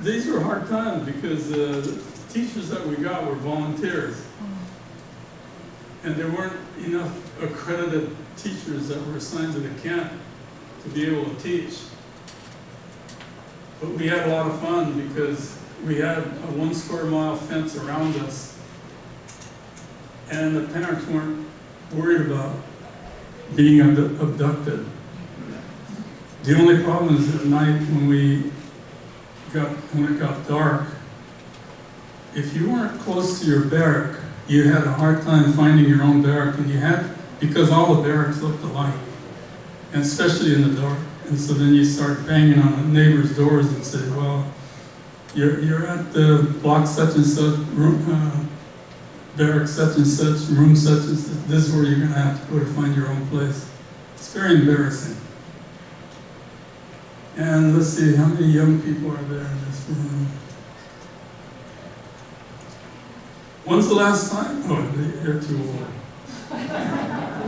These were hard times because the teachers that we got were volunteers. And there weren't enough accredited teachers that were assigned to the camp to be able to teach. But we had a lot of fun because we had a 1 square mile fence around us, and the parents weren't worried about being abducted. The only problem is at night when it got dark, if you weren't close to your barrack, you had a hard time finding your own barrack, and because all the barracks looked alike, and especially in the dark. And so then you start banging on the neighbors' doors and say, well, you're at the block such and such, room, barrack such and such, room such and such. This is where you're going to have to go to find your own place. It's very embarrassing. And let's see, how many young people are there in this room? When's the last time? Oh, they're too old.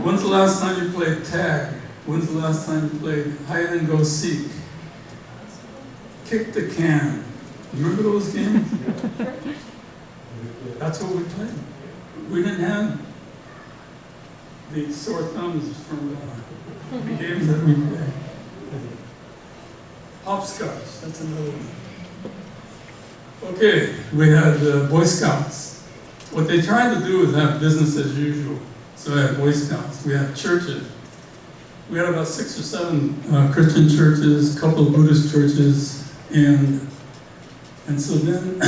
When's the last time you played tag? When's the last time you played hide and go seek? Kick the can. Remember those games? That's what we played. We didn't have the sore thumbs from the games that we played. Hopscotch, that's another one. Okay, we had Boy Scouts. What they tried to do is have business as usual. So we had Boy Scouts, we had churches. We had about 6 or 7 Christian churches, a couple of Buddhist churches, and so then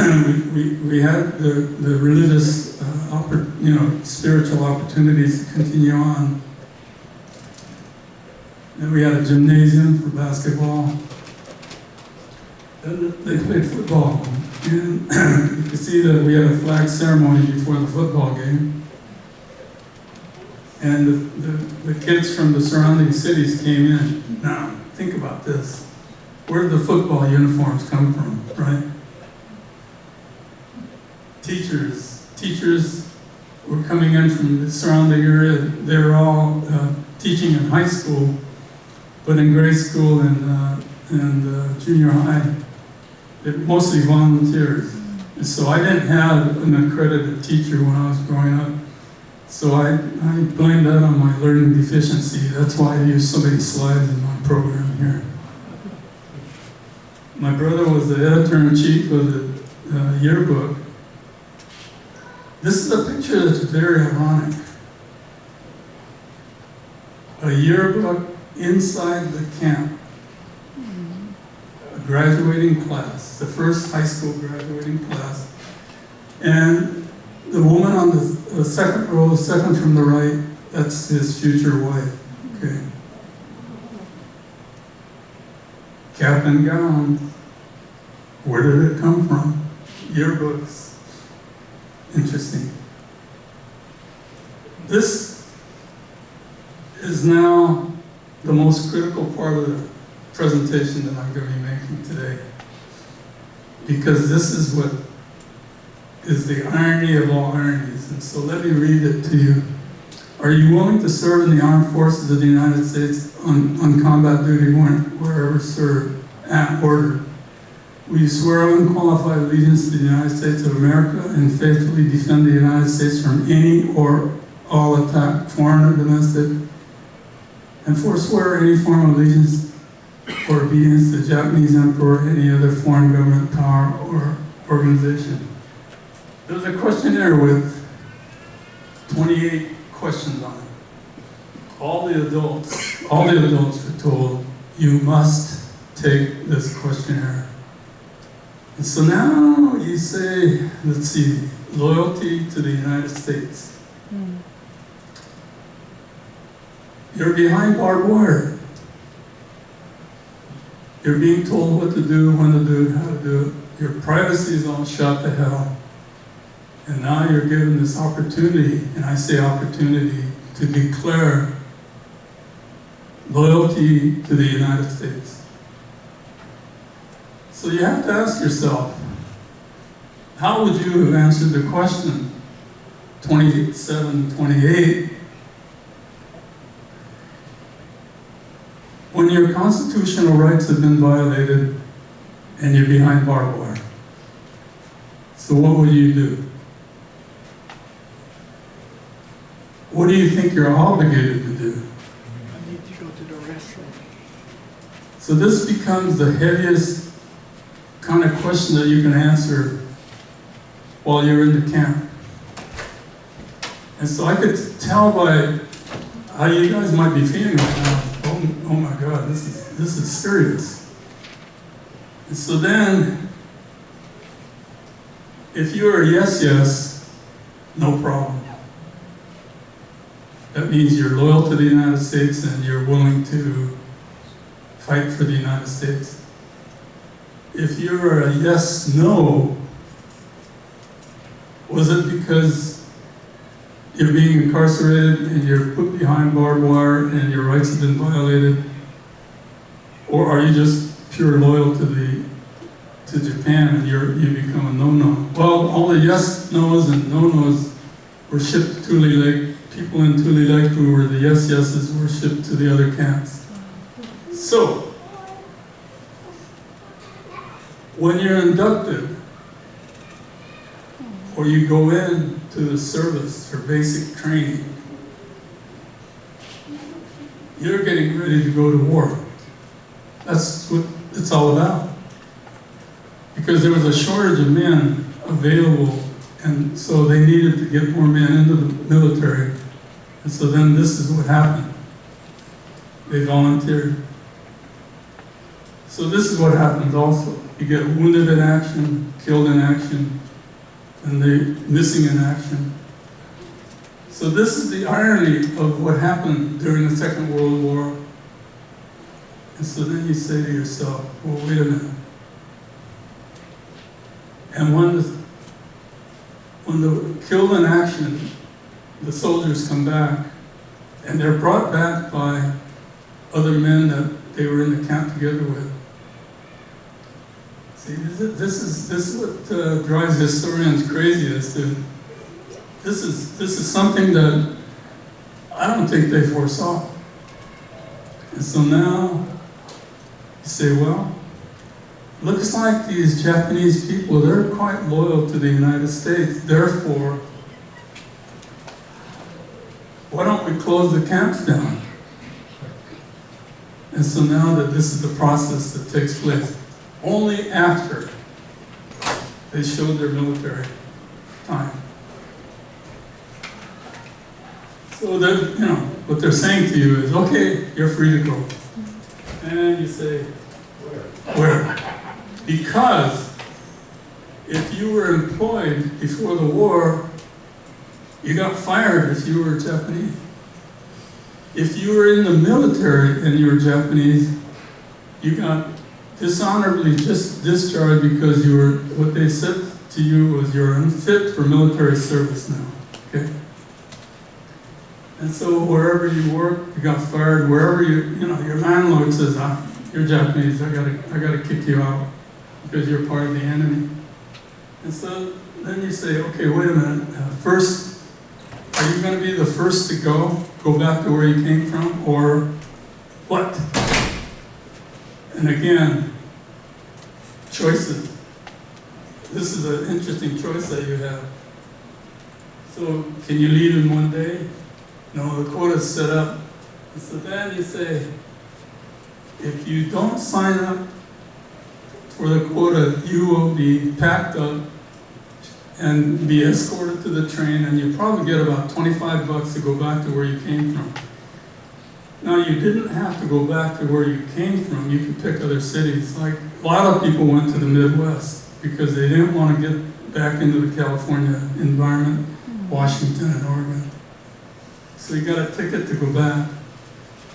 we had the religious, spiritual opportunities to continue on. Then we had a gymnasium for basketball. Then they played football, and you can see that we had a flag ceremony before the football game. And the kids from the surrounding cities came in. Now, think about this. Where did the football uniforms come from, right? Teachers were coming in from the surrounding area. They were all teaching in high school, but in grade school and junior high, they're mostly volunteers. And so I didn't have an accredited teacher when I was growing up. So I blame that on my learning deficiency. That's why I use so many slides in my program here. My brother was the editor-in-chief of the yearbook. This is a picture that's very ironic. A yearbook inside the camp. A graduating class, the first high school graduating class. And the woman on the second row, second from the right, that's his future wife. Okay. Cap and gown. Where did it come from? Yearbooks. Interesting. This is now the most critical part of the presentation that I'm going to be making today. because this is what is the irony of all ironies. And so let me read it to you. Are you willing to serve in the armed forces of the United States on combat duty wherever served at order? Will you swear unqualified allegiance to the United States of America and faithfully defend the United States from any or all attack, foreign or domestic, and forswear any form of allegiance or obedience to the Japanese emperor or any other foreign government, power, or organization? There's a questionnaire with 28 questions on it. All the adults were told, you must take this questionnaire. And so now you say, let's see, loyalty to the United States. You're behind barbed wire. You're being told what to do, when to do it, how to do it. Your privacy is all shot to hell. And now you're given this opportunity, and I say opportunity, to declare loyalty to the United States. So you have to ask yourself, how would you have answered the question 27, 28, when your constitutional rights have been violated and you're behind barbed wire? So what would you do? What do you think you're obligated to do? I need to go to the restroom. So this becomes the heaviest kind of question that you can answer while you're in the camp. And so I could tell by how you guys might be feeling right now. Oh my God, this is serious. And so then, if you're a yes, no problem. That means you're loyal to the United States and you're willing to fight for the United States. If you're a yes, no, was it because you're being incarcerated and you're put behind barbed wire and your rights have been violated? Or are you just pure loyal to Japan and you become a no-no? Well, all the yes, no's and no-nos were shipped to Tule Lake. People in Tule Lake who were the yes-yeses were shipped to the other camps. So, when you're inducted, or you go in to the service for basic training, you're getting ready to go to war. That's what it's all about. Because there was a shortage of men available, and so they needed to get more men into the military. And so then this is what happened. They volunteered. So this is what happens also. You get wounded in action, killed in action, and they missing in action. So this is the irony of what happened during the Second World War. And so then you say to yourself, well, wait a minute. And when the killed in action, the soldiers come back, and they're brought back by other men that they were in the camp together with. See, this is what drives historians crazy. This is something that I don't think they foresaw. And so now you say, well, looks like these Japanese people, they're quite loyal to the United States. Therefore, why don't we close the camps down? And so now that this is the process that takes place, only after they showed their military time. So that, you know, what they're saying to you is, okay, you're free to go. And you say, where? Because if you were employed before the war, you got fired if you were Japanese. If you were in the military and you were Japanese, you got dishonorably just discharged because you were, what they said to you was you're unfit for military service now, okay? And so wherever you work, you got fired. Wherever you know, your landlord says, you're Japanese, I gotta kick you out. because you're part of the enemy. And so then you say, okay, wait a minute. First, are you going to be the first to go back to where you came from, or what? And again, choices. This is an interesting choice that you have. So can you leave in one day? No, the quota is set up. And so then you say, if you don't sign up for the quota, you will be packed up and be escorted to the train, and you probably get about $25 to go back to where you came from. Now, you didn't have to go back to where you came from. You could pick other cities. Like, a lot of people went to the Midwest because they didn't want to get back into the California environment, Washington and Oregon. So you got a ticket to go back.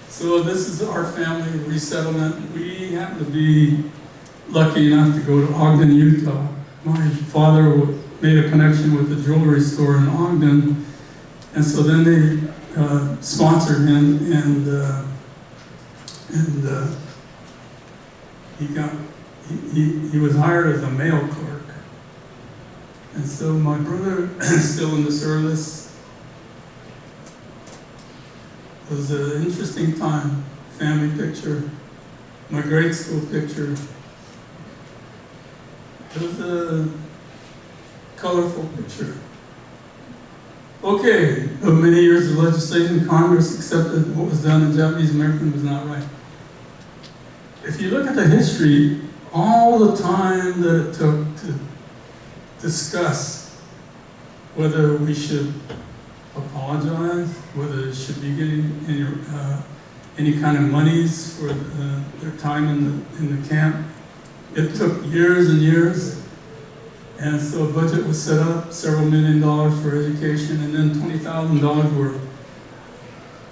So this is our family resettlement. We happen to be lucky enough to go to Ogden, Utah. My father made a connection with the jewelry store in Ogden, and so then they sponsored him, and he was hired as a mail clerk. And so my brother is still in the service. It was an interesting time. Family picture, my grade school picture. It was a colorful picture. Okay, of many years of legislation, Congress accepted what was done in Japanese American was not right. If you look at the history, all the time that it took to discuss whether we should apologize, whether it should be getting any kind of monies for their time in the camp, it took years and years. And so a budget was set up, several $1 million for education, and then $20,000 were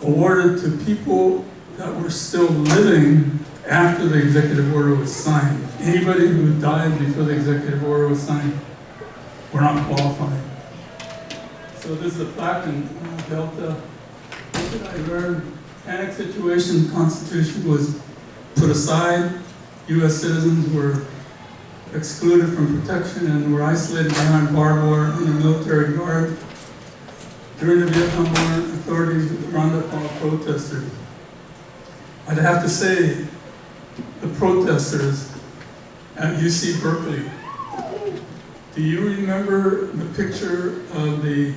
awarded to people that were still living after the executive order was signed. Anybody who died before the executive order was signed were not qualified. So this is a plaque in Delta. What did I learn? Panic situation, Constitution was put aside. U.S. citizens were excluded from protection and were isolated behind barbed wire under military guard. During the Vietnam War, authorities rounded up all protesters. I'd have to say, the protesters at UC Berkeley. Do you remember the picture of the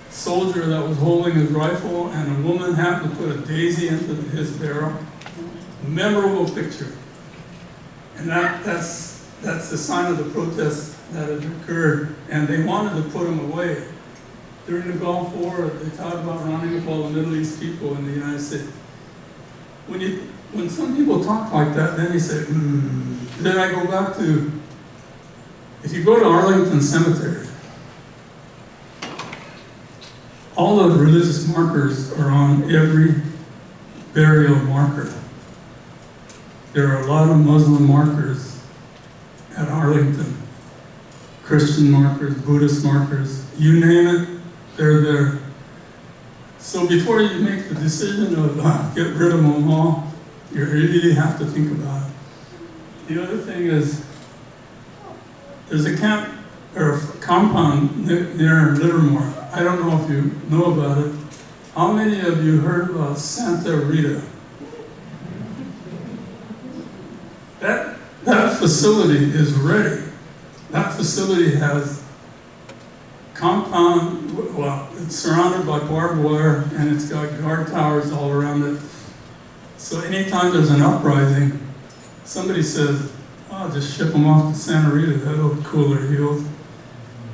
soldier that was holding his rifle and a woman happened to put a daisy into his barrel? Memorable picture. And that's the sign of the protest that had occurred, and they wanted to put him away. During the Gulf War, they talked about rounding up all the Middle East people in the United States. When some people talk like that, then you say, Then I go back to, if you go to Arlington Cemetery, all the religious markers are on every burial marker. There are a lot of Muslim markers at Arlington. Christian markers, Buddhist markers, you name it, they're there. So before you make the decision of get rid of them all, you really have to think about it. The other thing is, there's a camp or a compound near Livermore. I don't know if you know about it. How many of you heard about Santa Rita? That facility is ready. That facility has compound, well, it's surrounded by barbed wire and it's got guard towers all around it. So anytime there's an uprising, somebody says, oh, just ship them off to Santa Rita, that'll cool their heels.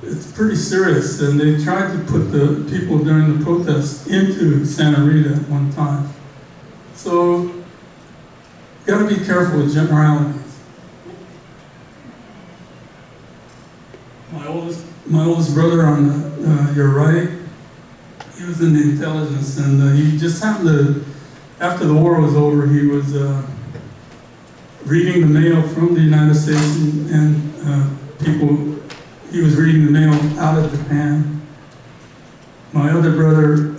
It's pretty serious, and they tried to put the people during the protests into Santa Rita at one time. So, you gotta be careful with generalities. My oldest brother on your right, he was in the intelligence, and he just happened to, after the war was over, he was reading the mail from the United States, and he was reading the mail out of Japan. My other brother,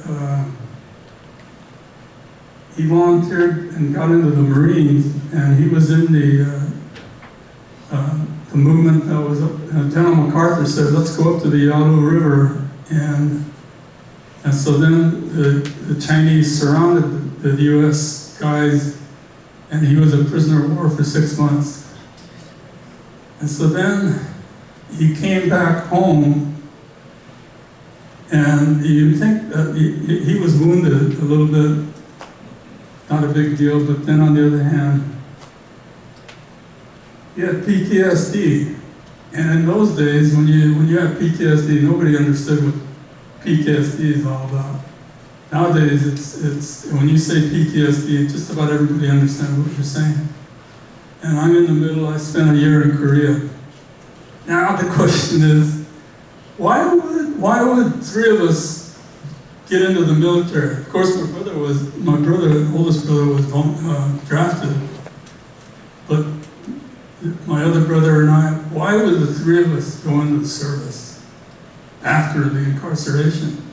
he volunteered and got into the Marines, and he was in the a movement that was, General MacArthur said, let's go up to the Yalu River, and so then the Chinese surrounded the US guys, and he was a prisoner of war for 6 months. And so then he came back home, and you'd think that he was wounded a little bit, not a big deal, but then on the other hand, he had PTSD. And in those days, when you have PTSD, nobody understood what PTSD is all about. Nowadays, it's when you say PTSD, just about everybody understands what you're saying. And I'm in the middle. I spent a year in Korea. Now the question is, why would three of us get into the military? Of course, my oldest brother was drafted, but my other brother and I, why would the three of us go into the service after the incarceration?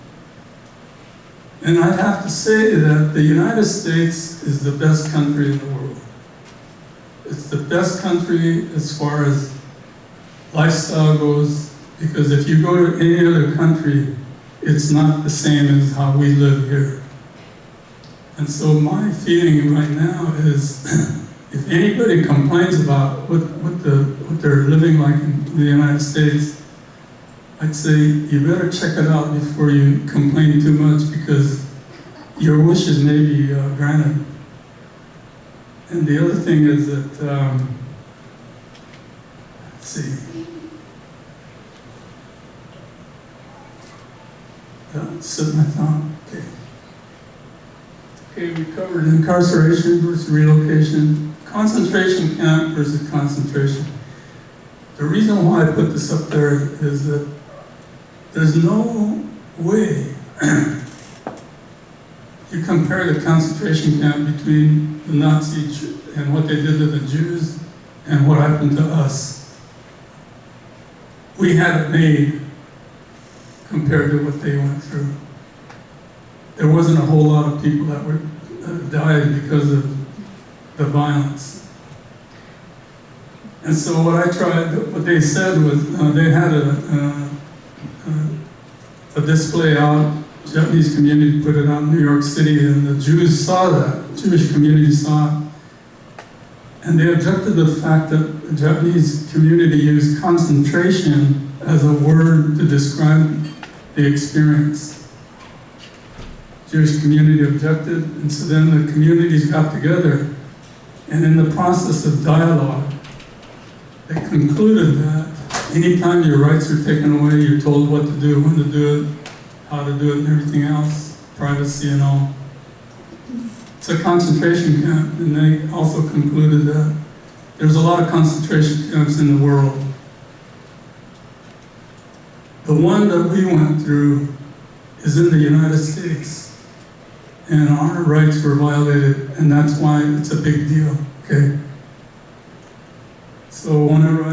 And I'd have to say that the United States is the best country in the world. It's the best country as far as lifestyle goes, because if you go to any other country, it's not the same as how we live here. And so my feeling right now is, if anybody complains about what they're living like in the United States, I'd say you better check it out before you complain too much, because your wishes may be granted. And the other thing is that, let's see, sit my thumb. Okay, we covered incarceration versus relocation, concentration camp versus concentration. The reason why I put this up there is that there's no way you compare the concentration camp between the Nazis and what they did to the Jews and what happened to us. We had it made compared to what they went through. There wasn't a whole lot of people that died because of the violence. And so what they said was, they had a display out, Japanese community put it out in New York City, and the Jews saw that, the Jewish community saw it, and they objected to the fact that the Japanese community used concentration as a word to describe the experience. Jewish community objected, and so then the communities got together, and in the process of dialogue, they concluded that anytime your rights are taken away, you're told what to do, when to do it, how to do it, and everything else, privacy and all. It's a concentration camp, and they also concluded that there's a lot of concentration camps in the world. The one that we went through is in the United States, and our rights were violated, and that's why it's a big deal, okay? So whenever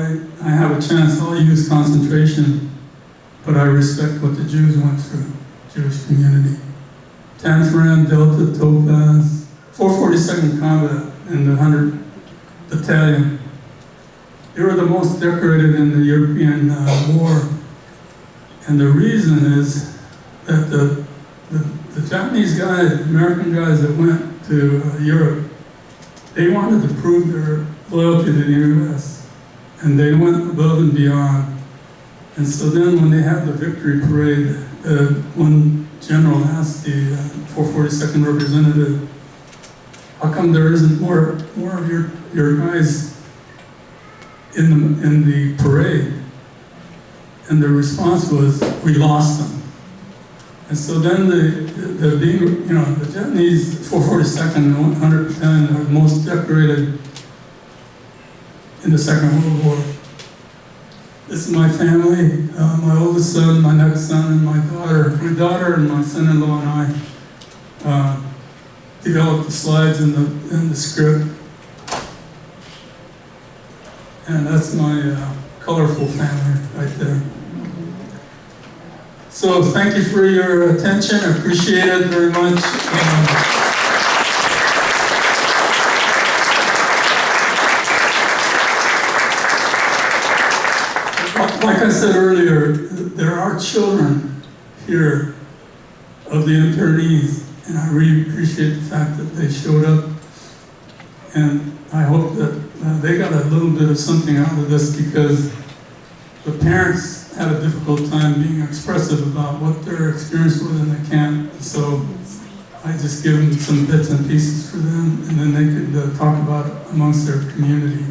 I have a chance, I'll use concentration, but I respect what the Jews went through, Jewish community. Tanforan, Delta, Topaz, 442nd Combat, and the 100th Battalion. They were the most decorated in the European war. And the reason is that the Japanese guys, American guys that went to Europe, they wanted to prove their loyalty to the U.S. And they went above and beyond. And so then when they had the victory parade, one general asked the 442nd representative, how come there isn't more of your guys in the parade? And the response was, we lost them. And so then the Japanese 442nd and 100th Battalion are the most decorated in the Second World War. This is my family, my oldest son, my next son, and my daughter. My daughter and my son-in-law and I developed the slides and the script. And that's my colorful family right there. So thank you for your attention. I appreciate it very much. like I said earlier, there are children here of the internees, and I really appreciate the fact that they showed up. And I hope that they got a little bit of something out of this, because the parents had a difficult time being expressive about what their experience was in the camp. So I just give them some bits and pieces for them, and then they could talk about it amongst their community.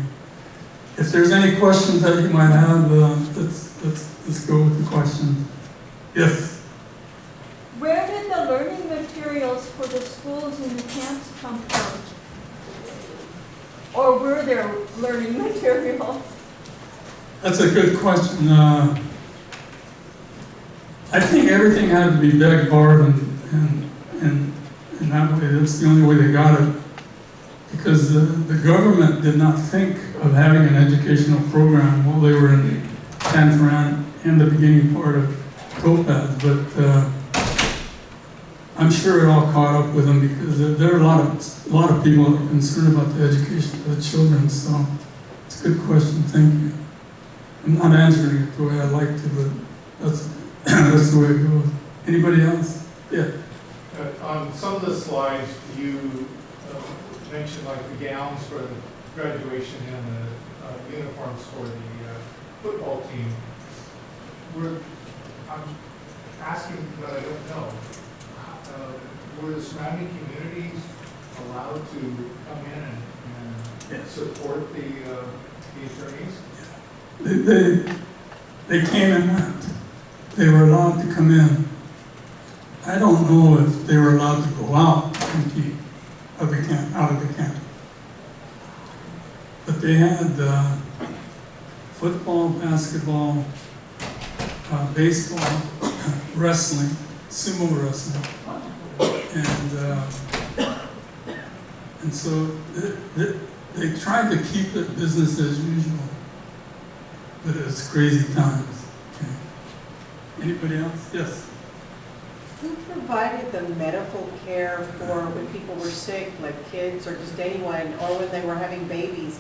If there's any questions that you might have, let's go with the questions. Yes. Where did the learning materials for the schools and the camps come from? Or were there learning materials? That's a good question. I think everything had to be begged, borrowed, and that way, that's the only way they got it. Because the government did not think of having an educational program while they were in Tantaran and the beginning part of Topaz, but I'm sure it all caught up with them, because there are a lot of people that are concerned about the education of the children. So it's a good question. Thank you. I'm not answering it the way I'd like to, but that's the way it goes. Anybody else? Yeah. On some of the slides, you mentioned like the gowns for the graduation and the uniforms for the football team. I'm asking, but I don't know. Were the surrounding communities allowed to come in and support the attorneys? They came and went. They were allowed to come in. I don't know if they were allowed to go out and keep out of the camp. But they had football, basketball, baseball, wrestling, sumo wrestling, and so they tried to keep it business as usual, but it was crazy times. Okay. Anybody else? Yes. Who provided the medical care for when people were sick, like kids or just anyone, or when they were having babies?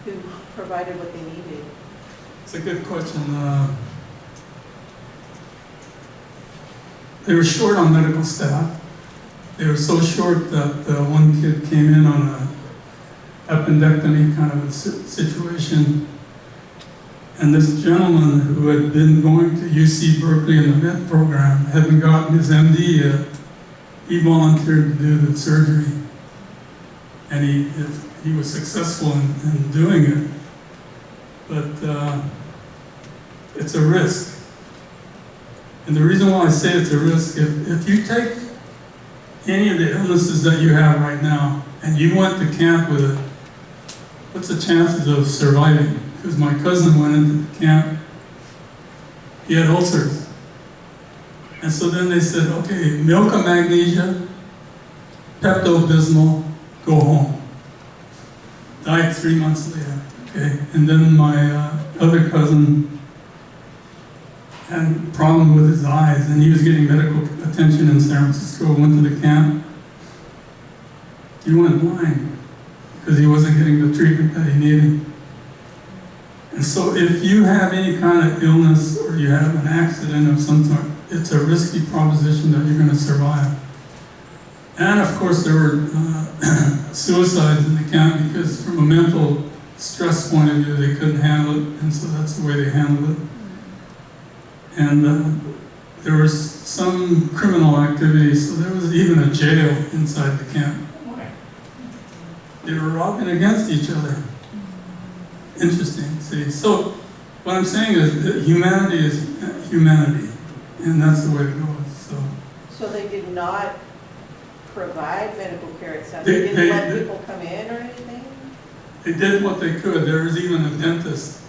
Who provided what they needed? It's a good question. They were short on medical staff. They were so short that one kid came in on an appendectomy kind of a situation. And this gentleman who had been going to UC Berkeley in the med program, hadn't gotten his MD yet, he volunteered to do the surgery. And he was successful in doing it. But it's a risk. And the reason why I say it's a risk, if you take any of the illnesses that you have right now, and you went to camp with it, what's the chances of surviving? Because my cousin went into the camp, he had ulcers. And so then they said, okay, milk of magnesia, Pepto-Bismol, go home. Died 3 months later, okay? And then my other cousin had a problem with his eyes, and he was getting medical attention in San Francisco, went to the camp. He went blind because he wasn't getting the treatment that he needed. And so if you have any kind of illness or you have an accident of some sort, it's a risky proposition that you're going to survive. And of course there were suicides in the camp because from a mental stress point of view they couldn't handle it, and so that's the way they handled it. And there was some criminal activity, so there was even a jail inside the camp. They were robbing against each other. Interesting, see. So what I'm saying is that humanity is humanity, and that's the way it goes. So they did not provide medical care itself? They didn't let people come in or anything? They did what they could. There was even a dentist.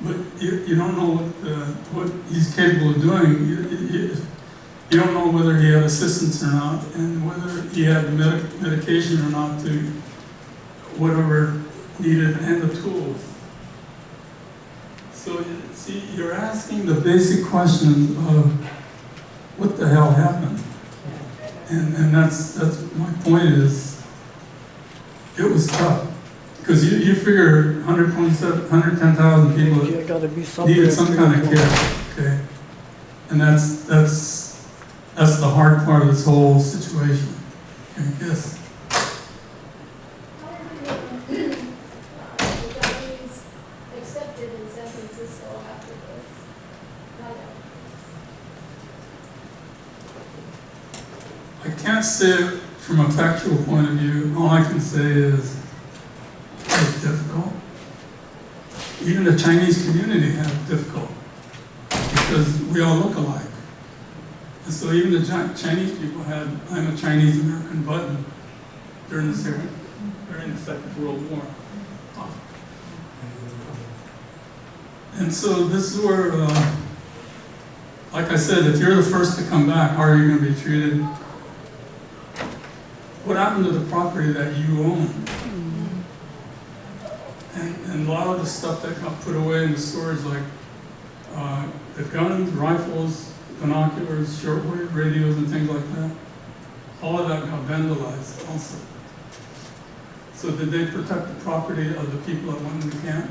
But you don't know what he's capable of doing. You don't know whether he had assistance or not, and whether he had medication or not to whatever needed, and the tools. So, see, you're asking the basic questions of what the hell happened. And that's my point is, it was tough. Because you figure 110,000 people There gotta be something. needed some kind of care, okay? And that's the hard part of this whole situation. Okay, yes. Accepted in San Francisco after this. I can't say it from a factual point of view. All I can say is it's difficult. Even the Chinese community has difficult because we all look alike. And so even the Chinese people had "I'm a Chinese American" button during the Second World War. And so this is where, like I said, if you're the first to come back, how are you going to be treated? What happened to the property that you own? And a lot of the stuff that got put away in the storage, like the guns, rifles, binoculars, shortwave radios, and things like that, all of that got vandalized also. So did they protect the property of the people that went in the camp?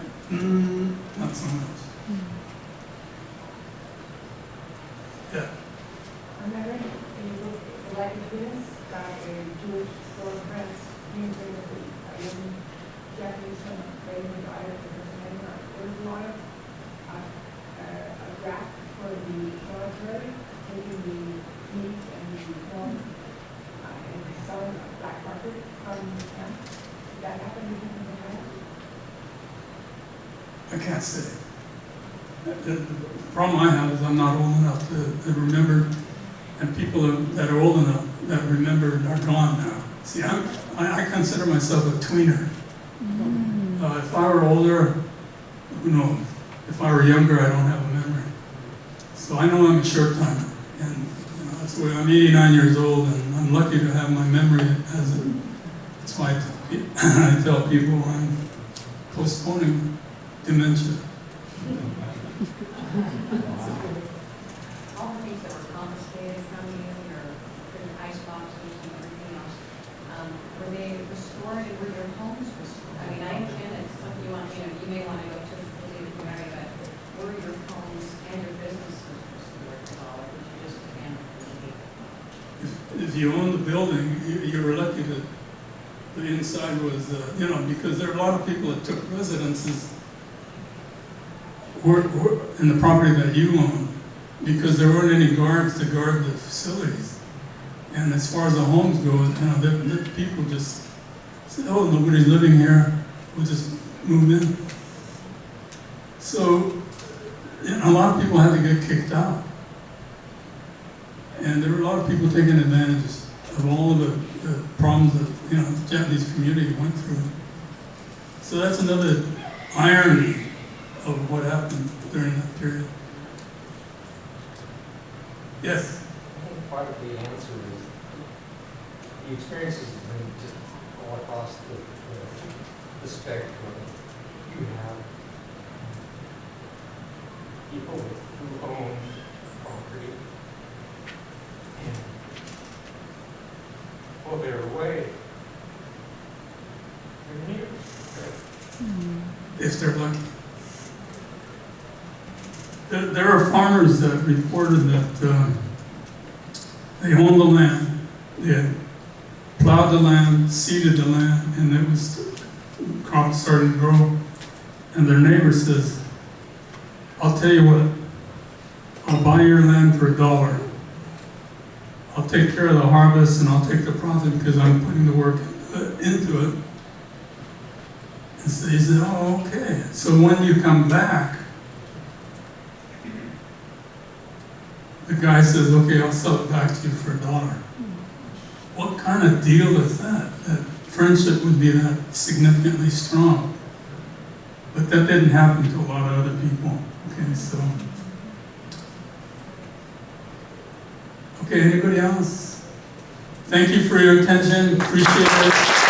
Not so much. Yeah. Remember, the life of this by a Jewish storefront, using a young Japanese woman, they were died for her name, there was a lot of a draft for the military, taking the meat and the film, and selling black market from the camp. Did that happen to you in the past? I can't say. The problem I have is I'm not old enough to remember, and people that are old enough that remember are gone now. See, I consider myself a tweener. If I were older, who knows? If I were younger, I don't have a memory. So I know I'm a short timer, and that's why I'm 89 years old, and I'm lucky to have my memory as a. That's why I tell people I'm postponing dementia. All the things that were confiscated from you, your ice boxes and everything else, were they restored and were your homes restored? I mean, I understand that something you want, you may want to go to the police area, but were your homes and your businesses restored at all, or did you just abandon them? If you own the building, you were lucky that the inside was, because there are a lot of people that took residences in the property that you own, because there weren't any guards to guard the facilities. And as far as the homes go, the people just said, "Oh, nobody's living here, we'll just move in." So, a lot of people had to get kicked out. And there were a lot of people taking advantage of all of the problems that, the Japanese community went through. So that's another irony of what happened during that period. Yes? I think part of the answer is the experiences have been just all across the spectrum. You have people who own property and well, they're away. They're near. If they're lucky. There are farmers that reported that they owned the land, they had plowed the land, seeded the land, and it was crops starting to grow. And their neighbor says, "I'll tell you what, I'll buy your land for $1. I'll take care of the harvest and I'll take the profit because I'm putting the work into it." And so he said, "Oh, okay. So when you come back," the guy says, "Okay, I'll sell it back to you for $1. What kind of deal is that? That friendship would be that significantly strong. But that didn't happen to a lot of other people. Okay, so. Okay, anybody else? Thank you for your attention. Appreciate it.